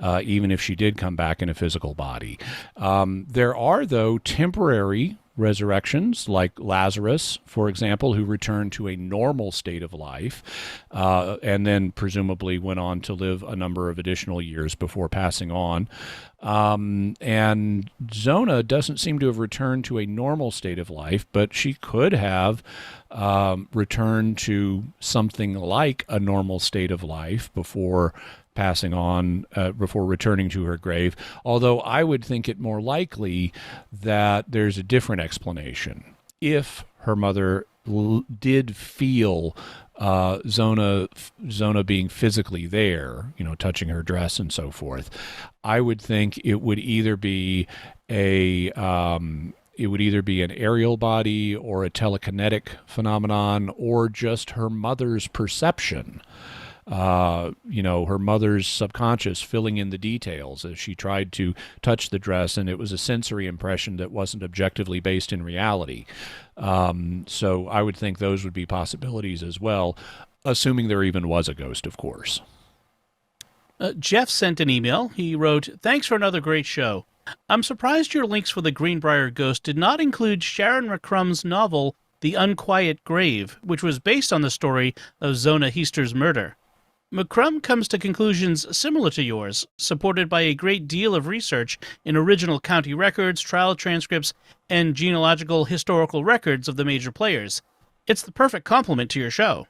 even if she did come back in a physical body. There are, though, temporary resurrections, like Lazarus, for example, who returned to a normal state of life and then presumably went on to live a number of additional years before passing on. And Zona doesn't seem to have returned to a normal state of life, but she could have returned to something like a normal state of life before passing on, before returning to her grave, although I would think it more likely that there's a different explanation. If her mother did feel Zona being physically there, touching her dress and so forth, I would think it would either be an aerial body or a telekinetic phenomenon or just her mother's perception. Her mother's subconscious filling in the details as she tried to touch the dress, and it was a sensory impression that wasn't objectively based in reality. So I would think those would be possibilities as well, assuming there even was a ghost, of course. Jeff sent an email. He wrote, "Thanks for another great show. I'm surprised your links for the Greenbrier Ghost did not include Sharon McCrum's novel, The Unquiet Grave, which was based on the story of Zona Heaster's murder. McCrum comes to conclusions similar to yours, supported by a great deal of research in original county records, trial transcripts, and genealogical historical records of the major players. It's the perfect complement to your show."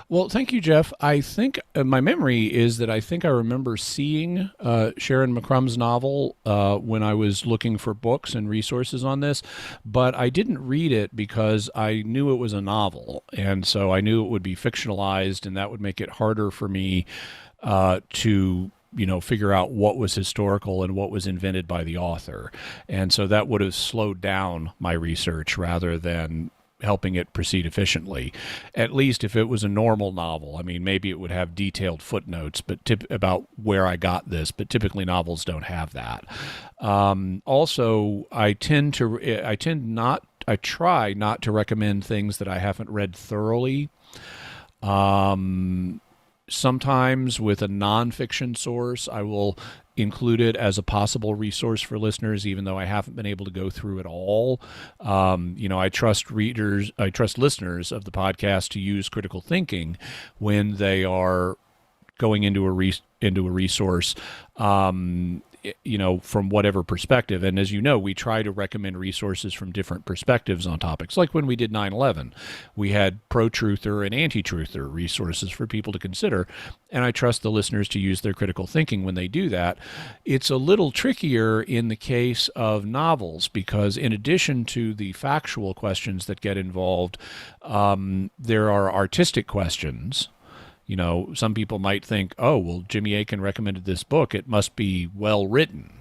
Well, thank you, Jeff. I think my memory is that I think I remember seeing Sharon McCrum's novel when I was looking for books and resources on this, but I didn't read it because I knew it was a novel, and so I knew it would be fictionalized, and that would make it harder for me to figure out what was historical and what was invented by the author. And so that would have slowed down my research rather than helping it proceed efficiently. At least if it was a normal novel. I mean, maybe it would have detailed footnotes about where I got this, but typically novels don't have that. Also, I try not to recommend things that I haven't read thoroughly. Sometimes with a nonfiction source, I will include it as a possible resource for listeners, even though I haven't been able to go through it all. I trust listeners of the podcast to use critical thinking when they are going into a resource, from whatever perspective. And as you know, we try to recommend resources from different perspectives on topics. Like when we did 9/11, we had pro-truther and anti-truther resources for people to consider. And I trust the listeners to use their critical thinking when they do that. It's a little trickier in the case of novels because in addition to the factual questions that get involved, there are artistic questions. Some people might think, oh, well, Jimmy Akin recommended this book. It must be well written.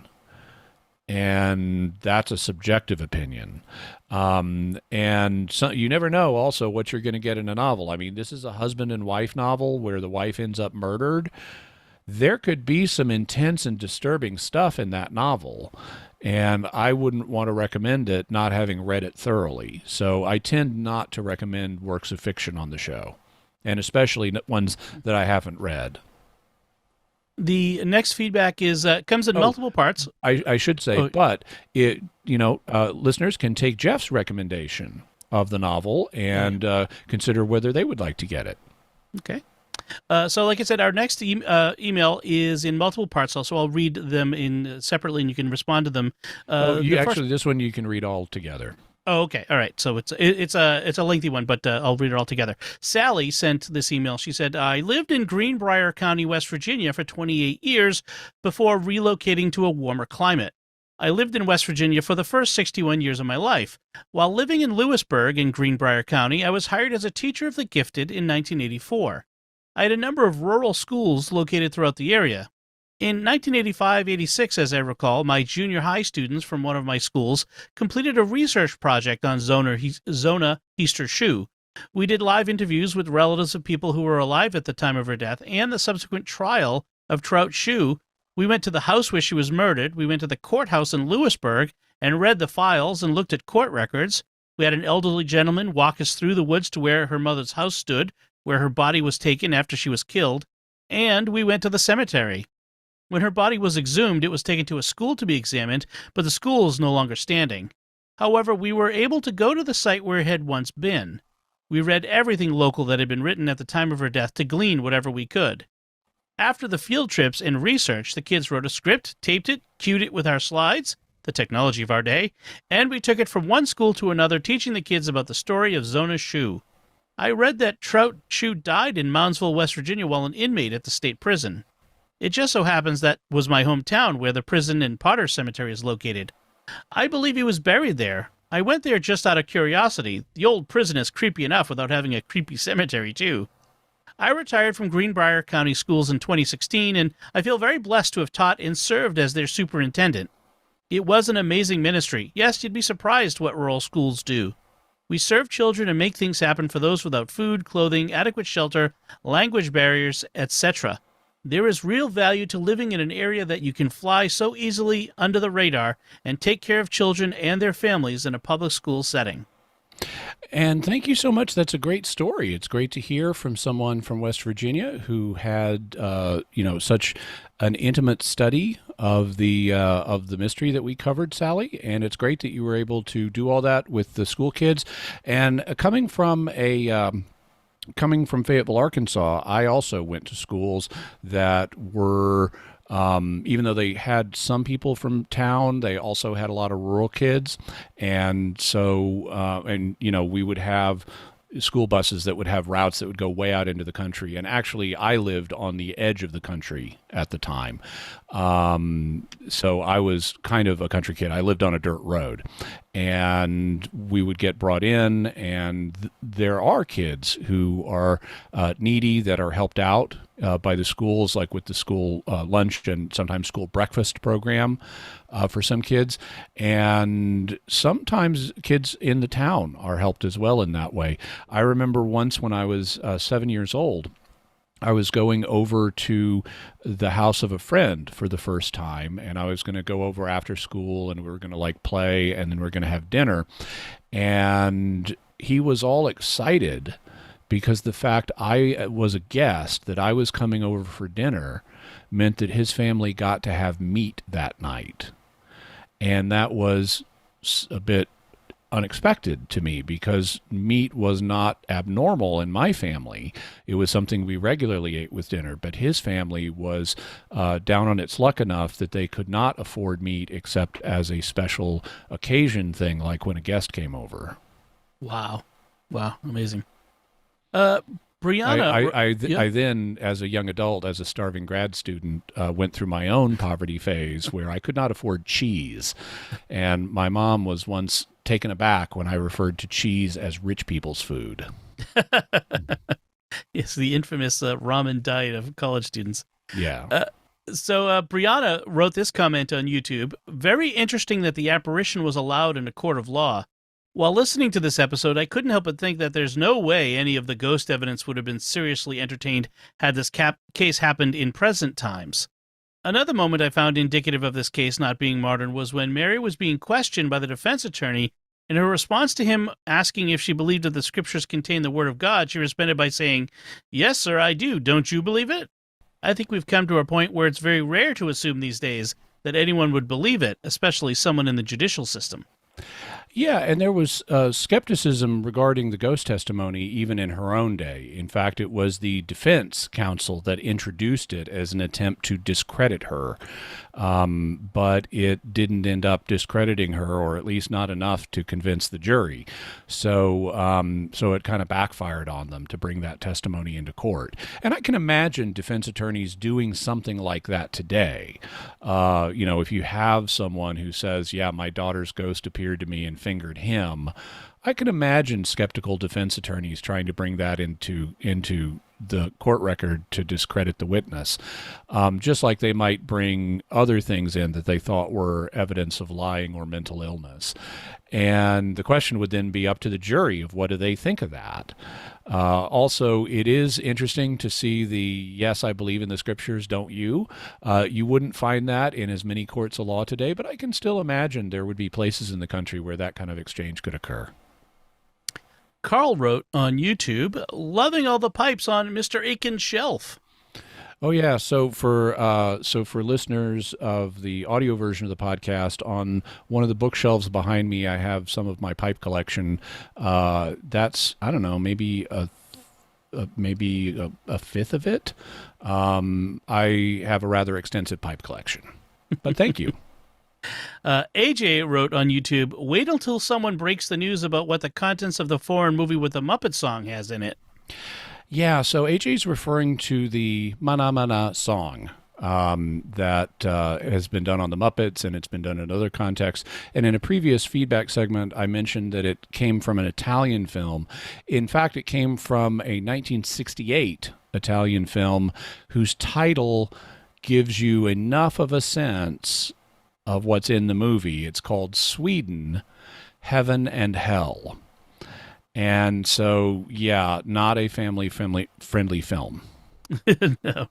And that's a subjective opinion. And so you never know also what you're going to get in a novel. I mean, this is a husband and wife novel where the wife ends up murdered. There could be some intense and disturbing stuff in that novel. And I wouldn't want to recommend it not having read it thoroughly. So I tend not to recommend works of fiction on the show, and especially ones that I haven't read. The next feedback comes in multiple parts. I should say, but listeners can take Jeff's recommendation of the novel and consider whether they would like to get it. Okay. So like I said, our next email is in multiple parts, so I'll read them in separately, and you can respond to them. This one you can read all together. Oh, okay. All right. So it's a lengthy one, but I'll read it all together. Sally sent this email. She said, "I lived in Greenbrier County, West Virginia for 28 years before relocating to a warmer climate. I lived in West Virginia for the first 61 years of my life. While living in Lewisburg in Greenbrier County, I was hired as a teacher of the gifted in 1984. I had a number of rural schools located throughout the area. In 1985-86, as I recall, my junior high students from one of my schools completed a research project on Zona Heaster Shue. We did live interviews with relatives of people who were alive at the time of her death and the subsequent trial of Trout Shue. We went to the house where she was murdered. We went to the courthouse in Lewisburg and read the files and looked at court records. We had an elderly gentleman walk us through the woods to where her mother's house stood, where her body was taken after she was killed, and we went to the cemetery. When her body was exhumed, it was taken to a school to be examined, but the school is no longer standing. However, we were able to go to the site where it had once been. We read everything local that had been written at the time of her death to glean whatever we could. After the field trips and research, the kids wrote a script, taped it, cued it with our slides, the technology of our day, and we took it from one school to another, teaching the kids about the story of Zona Shue. I read that Trout Shue died in Moundsville, West Virginia, while an inmate at the state prison. It just so happens that was my hometown, where the prison in Potter Cemetery is located. I believe he was buried there. I went there just out of curiosity. The old prison is creepy enough without having a creepy cemetery, too. I retired from Greenbrier County Schools in 2016, and I feel very blessed to have taught and served as their superintendent. It was an amazing ministry. Yes, you'd be surprised what rural schools do. We serve children and make things happen for those without food, clothing, adequate shelter, language barriers, etc. There is real value to living in an area that you can fly so easily under the radar and take care of children and their families in a public school setting. And thank you so much. That's a great story. It's great to hear from someone from West Virginia who had, such an intimate study of the mystery that we covered, Sally. And it's great that you were able to do all that with the school kids. And coming from Fayetteville, Arkansas, I also went to schools that were, even though they had some people from town, they also had a lot of rural kids. And so, we would have school buses that would have routes that would go way out into the country. And actually, I lived on the edge of the country at the time. So I was kind of a country kid. I lived on a dirt road. And we would get brought in, and there are kids who are needy that are helped out by the schools, like with the school lunch and sometimes school breakfast program for some kids. And sometimes kids in the town are helped as well in that way. I remember once when I was 7 years old, I was going over to the house of a friend for the first time, and I was going to go over after school, and we were going to play, and then we are going to have dinner. And he was all excited because the fact I was a guest, that I was coming over for dinner, meant that his family got to have meat that night. And that was a bit unexpected to me because meat was not abnormal in my family. It was something we regularly ate with dinner, but his family was down on its luck enough that they could not afford meat except as a special occasion thing, like when a guest came over. Wow. Amazing. Brianna, I then, as a young adult, as a starving grad student, went through my own poverty phase where I could not afford cheese. And my mom was once taken aback when I referred to cheese as rich people's food. Yes, the infamous ramen diet of college students. Yeah. So Brianna wrote this comment on YouTube. Very interesting that the apparition was allowed in a court of law. While listening to this episode, I couldn't help but think that there's no way any of the ghost evidence would have been seriously entertained had this case happened in present times. Another moment I found indicative of this case not being modern was when Mary was being questioned by the defense attorney. In her response to him asking if she believed that the scriptures contain the word of God, she responded by saying, "Yes, sir, I do. Don't you believe it?" I think we've come to a point where it's very rare to assume these days that anyone would believe it, especially someone in the judicial system. Yeah, and there was skepticism regarding the ghost testimony even in her own day. In fact, it was the defense counsel that introduced it as an attempt to discredit her. But it didn't end up discrediting her, or at least not enough to convince the jury. So it kind of backfired on them to bring that testimony into court. And I can imagine defense attorneys doing something like that today. If you have someone who says, yeah, my daughter's ghost appeared to me and fingered him, I can imagine skeptical defense attorneys trying to bring that into the court record to discredit the witness, just like they might bring other things in that they thought were evidence of lying or mental illness. And the question would then be up to the jury of what do they think of that. Also, it is interesting to see the, yes, I believe in the scriptures, don't you? You wouldn't find that in as many courts of law today, but I can still imagine there would be places in the country where that kind of exchange could occur. Carl wrote on YouTube, loving all the pipes on Mr. Akin's shelf. Oh yeah, so for listeners of the audio version of the podcast, on one of the bookshelves behind me, I have some of my pipe collection. That's, I don't know, maybe a fifth of it. I have a rather extensive pipe collection, but thank you. AJ wrote on YouTube, "Wait until someone breaks the news about what the contents of the foreign movie with the Muppet song has in it." Yeah, so AJ's referring to the Mana Mana song that has been done on the Muppets, and it's been done in other contexts. And in a previous feedback segment, I mentioned that it came from an Italian film. In fact, it came from a 1968 Italian film whose title gives you enough of a sense of what's in the movie. It's called Sweden, Heaven and Hell. And so, yeah, not a family-friendly film. No.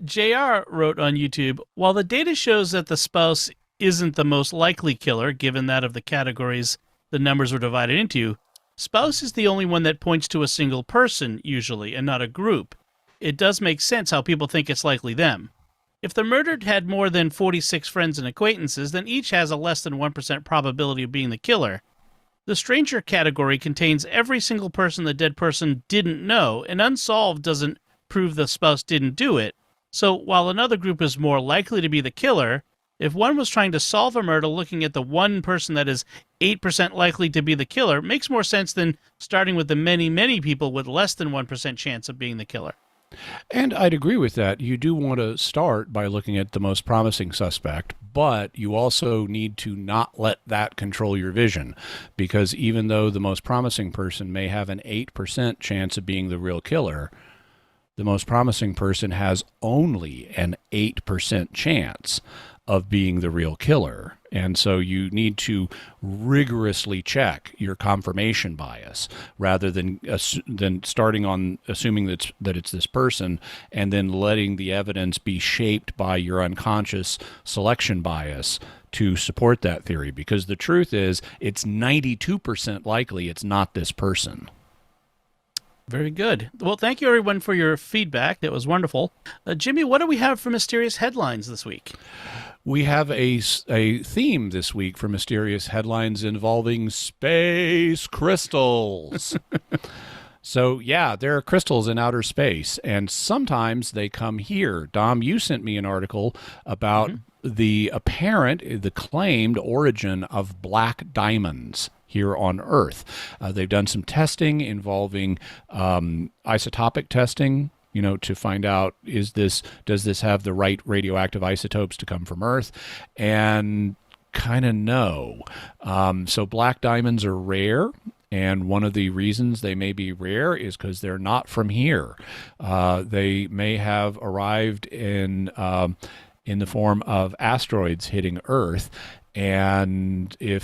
JR wrote on YouTube, "While the data shows that the spouse isn't the most likely killer, given that of the categories the numbers were divided into, spouse is the only one that points to a single person, usually, and not a group. It does make sense how people think it's likely them. If the murdered had more than 46 friends and acquaintances, then each has a less than 1% probability of being the killer. The stranger category contains every single person the dead person didn't know, and unsolved doesn't prove the spouse didn't do it. So while another group is more likely to be the killer, if one was trying to solve a murder looking at the one person that is 8% likely to be the killer, makes more sense than starting with the many, many people with less than 1% chance of being the killer." And I'd agree with that. You do want to start by looking at the most promising suspect, but you also need to not let that control your vision, because even though the most promising person may have an 8% chance of being the real killer, the most promising person has only an 8% chance of being the real killer. And so you need to rigorously check your confirmation bias rather than starting on assuming that it's this person and then letting the evidence be shaped by your unconscious selection bias to support that theory. Because the truth is, it's 92% likely it's not this person. Very good. Well, thank you, everyone, for your feedback. That was wonderful. Jimmy, what do we have for mysterious headlines this week? We have a theme this week for mysterious headlines involving space crystals. So, yeah, there are crystals in outer space, and sometimes they come here. Dom, you sent me an article about the claimed origin of black diamonds here on Earth. They've done some testing involving isotopic testing, to find out, does this have the right radioactive isotopes to come from Earth? And kind of no. So black diamonds are rare. And one of the reasons they may be rare is because they're not from here. They may have arrived in the form of asteroids hitting Earth. And you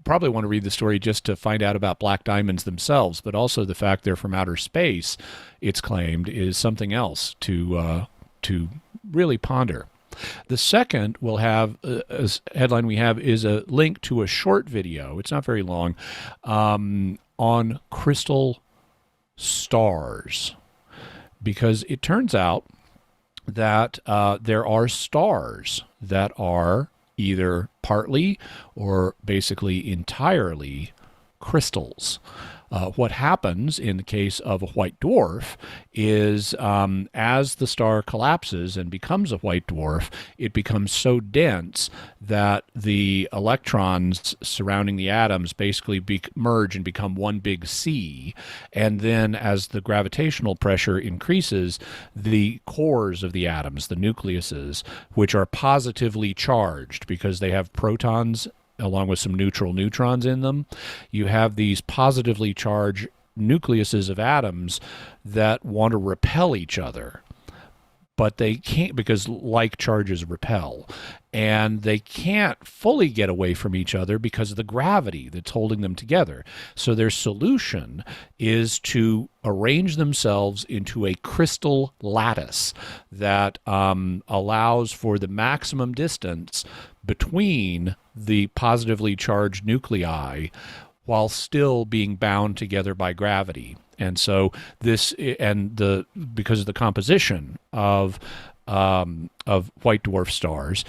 probably want to read the story just to find out about black diamonds themselves, but also the fact they're from outer space, it's claimed, is something else to really ponder. The second we'll have, headline we have, is a link to a short video. It's not very long, on crystal stars, because it turns out that there are stars that are either partly or basically entirely crystals. What happens in the case of a white dwarf is as the star collapses and becomes a white dwarf, it becomes so dense that the electrons surrounding the atoms basically merge and become one big sea. And then as the gravitational pressure increases, the cores of the atoms, the nucleuses, which are positively charged because they have protons along with some neutral neutrons in them, you have these positively charged nucleuses of atoms that want to repel each other. But they can't, because like charges repel. And they can't fully get away from each other because of the gravity that's holding them together. So their solution is to arrange themselves into a crystal lattice that allows for the maximum distance between the positively charged nuclei while still being bound together by gravity. And so because of the composition of white dwarf stars,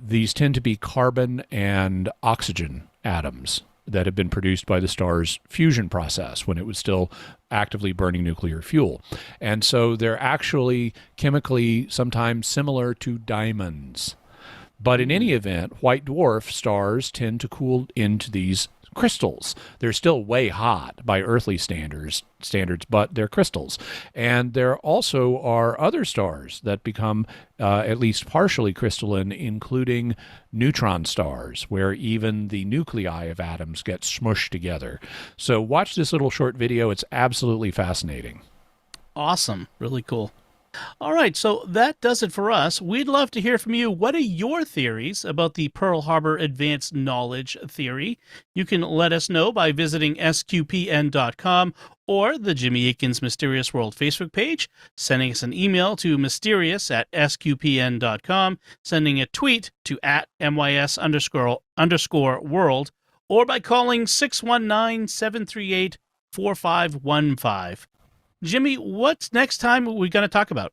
these tend to be carbon and oxygen atoms that have been produced by the star's fusion process when it was still actively burning nuclear fuel. And so they're actually chemically sometimes similar to diamonds. But in any event, white dwarf stars tend to cool into these crystals. They're still way hot by earthly standards, but they're crystals. And there also are other stars that become at least partially crystalline, including neutron stars, where even the nuclei of atoms get smushed together. So watch this little short video. It's absolutely fascinating. Awesome. Really cool. All right, so that does it for us. We'd love to hear from you. What are your theories about the Pearl Harbor Advanced Knowledge Theory? You can let us know by visiting sqpn.com or the Jimmy Akin's Mysterious World Facebook page, sending us an email to mysterious@sqpn.com, sending a tweet to @mys_world, or by calling 619-738-4515. Jimmy, what's next time we're going to talk about?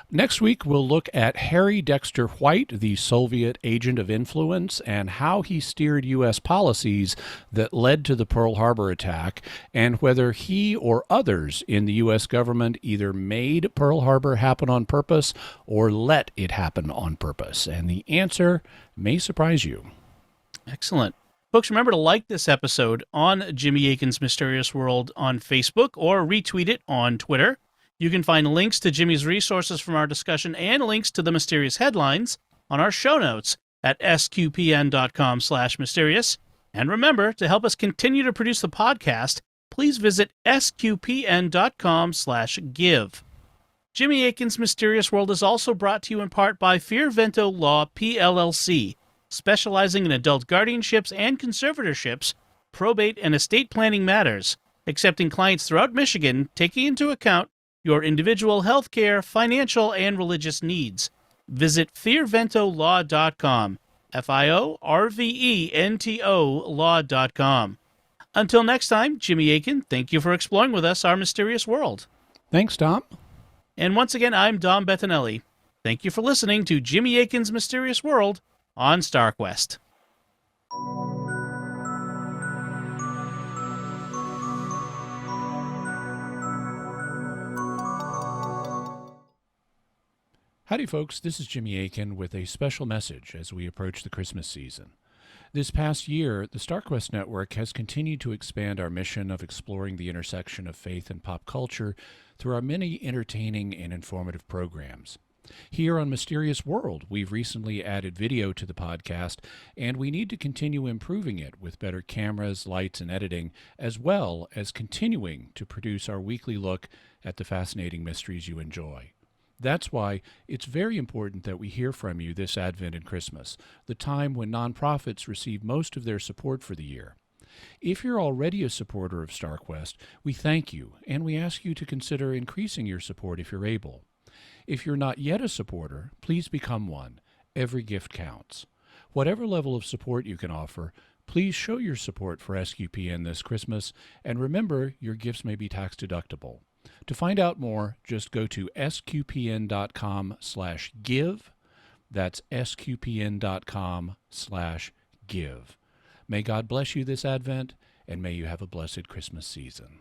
Next week, we'll look at Harry Dexter White, the Soviet agent of influence, and how he steered U.S. policies that led to the Pearl Harbor attack, and whether he or others in the U.S. government either made Pearl Harbor happen on purpose or let it happen on purpose. And the answer may surprise you. Excellent. Folks, remember to like this episode on Jimmy Akin's Mysterious World on Facebook or retweet it on Twitter. You can find links to Jimmy's resources from our discussion and links to the mysterious headlines on our show notes at sqpn.com/mysterious. And remember, to help us continue to produce the podcast, please visit sqpn.com/give. Jimmy Akin's Mysterious World is also brought to you in part by Fear-Vento Law PLLC, specializing in adult guardianships and conservatorships, probate and estate planning matters, accepting clients throughout Michigan, taking into account your individual healthcare, financial, and religious needs. Visit fearventolaw.com, FIORVENTO law.com. Until next time, Jimmy Akin, thank you for exploring with us our mysterious world. Thanks, Tom. And once again, I'm Dom Bettinelli. Thank you for listening to Jimmy Akin's Mysterious World on StarQuest. Howdy, folks. This is Jimmy Akin with a special message as we approach the Christmas season. This past year, the StarQuest Network has continued to expand our mission of exploring the intersection of faith and pop culture through our many entertaining and informative programs. Here on Mysterious World, we've recently added video to the podcast, and we need to continue improving it with better cameras, lights, and editing, as well as continuing to produce our weekly look at the fascinating mysteries you enjoy. That's why it's very important that we hear from you this Advent and Christmas, the time when nonprofits receive most of their support for the year. If you're already a supporter of StarQuest, we thank you, and we ask you to consider increasing your support if you're able. If you're not yet a supporter, please become one. Every gift counts. Whatever level of support you can offer, please show your support for SQPN this Christmas, and remember, your gifts may be tax deductible. To find out more, just go to sqpn.com/give. That's sqpn.com/give. May God bless you this Advent, and may you have a blessed Christmas season.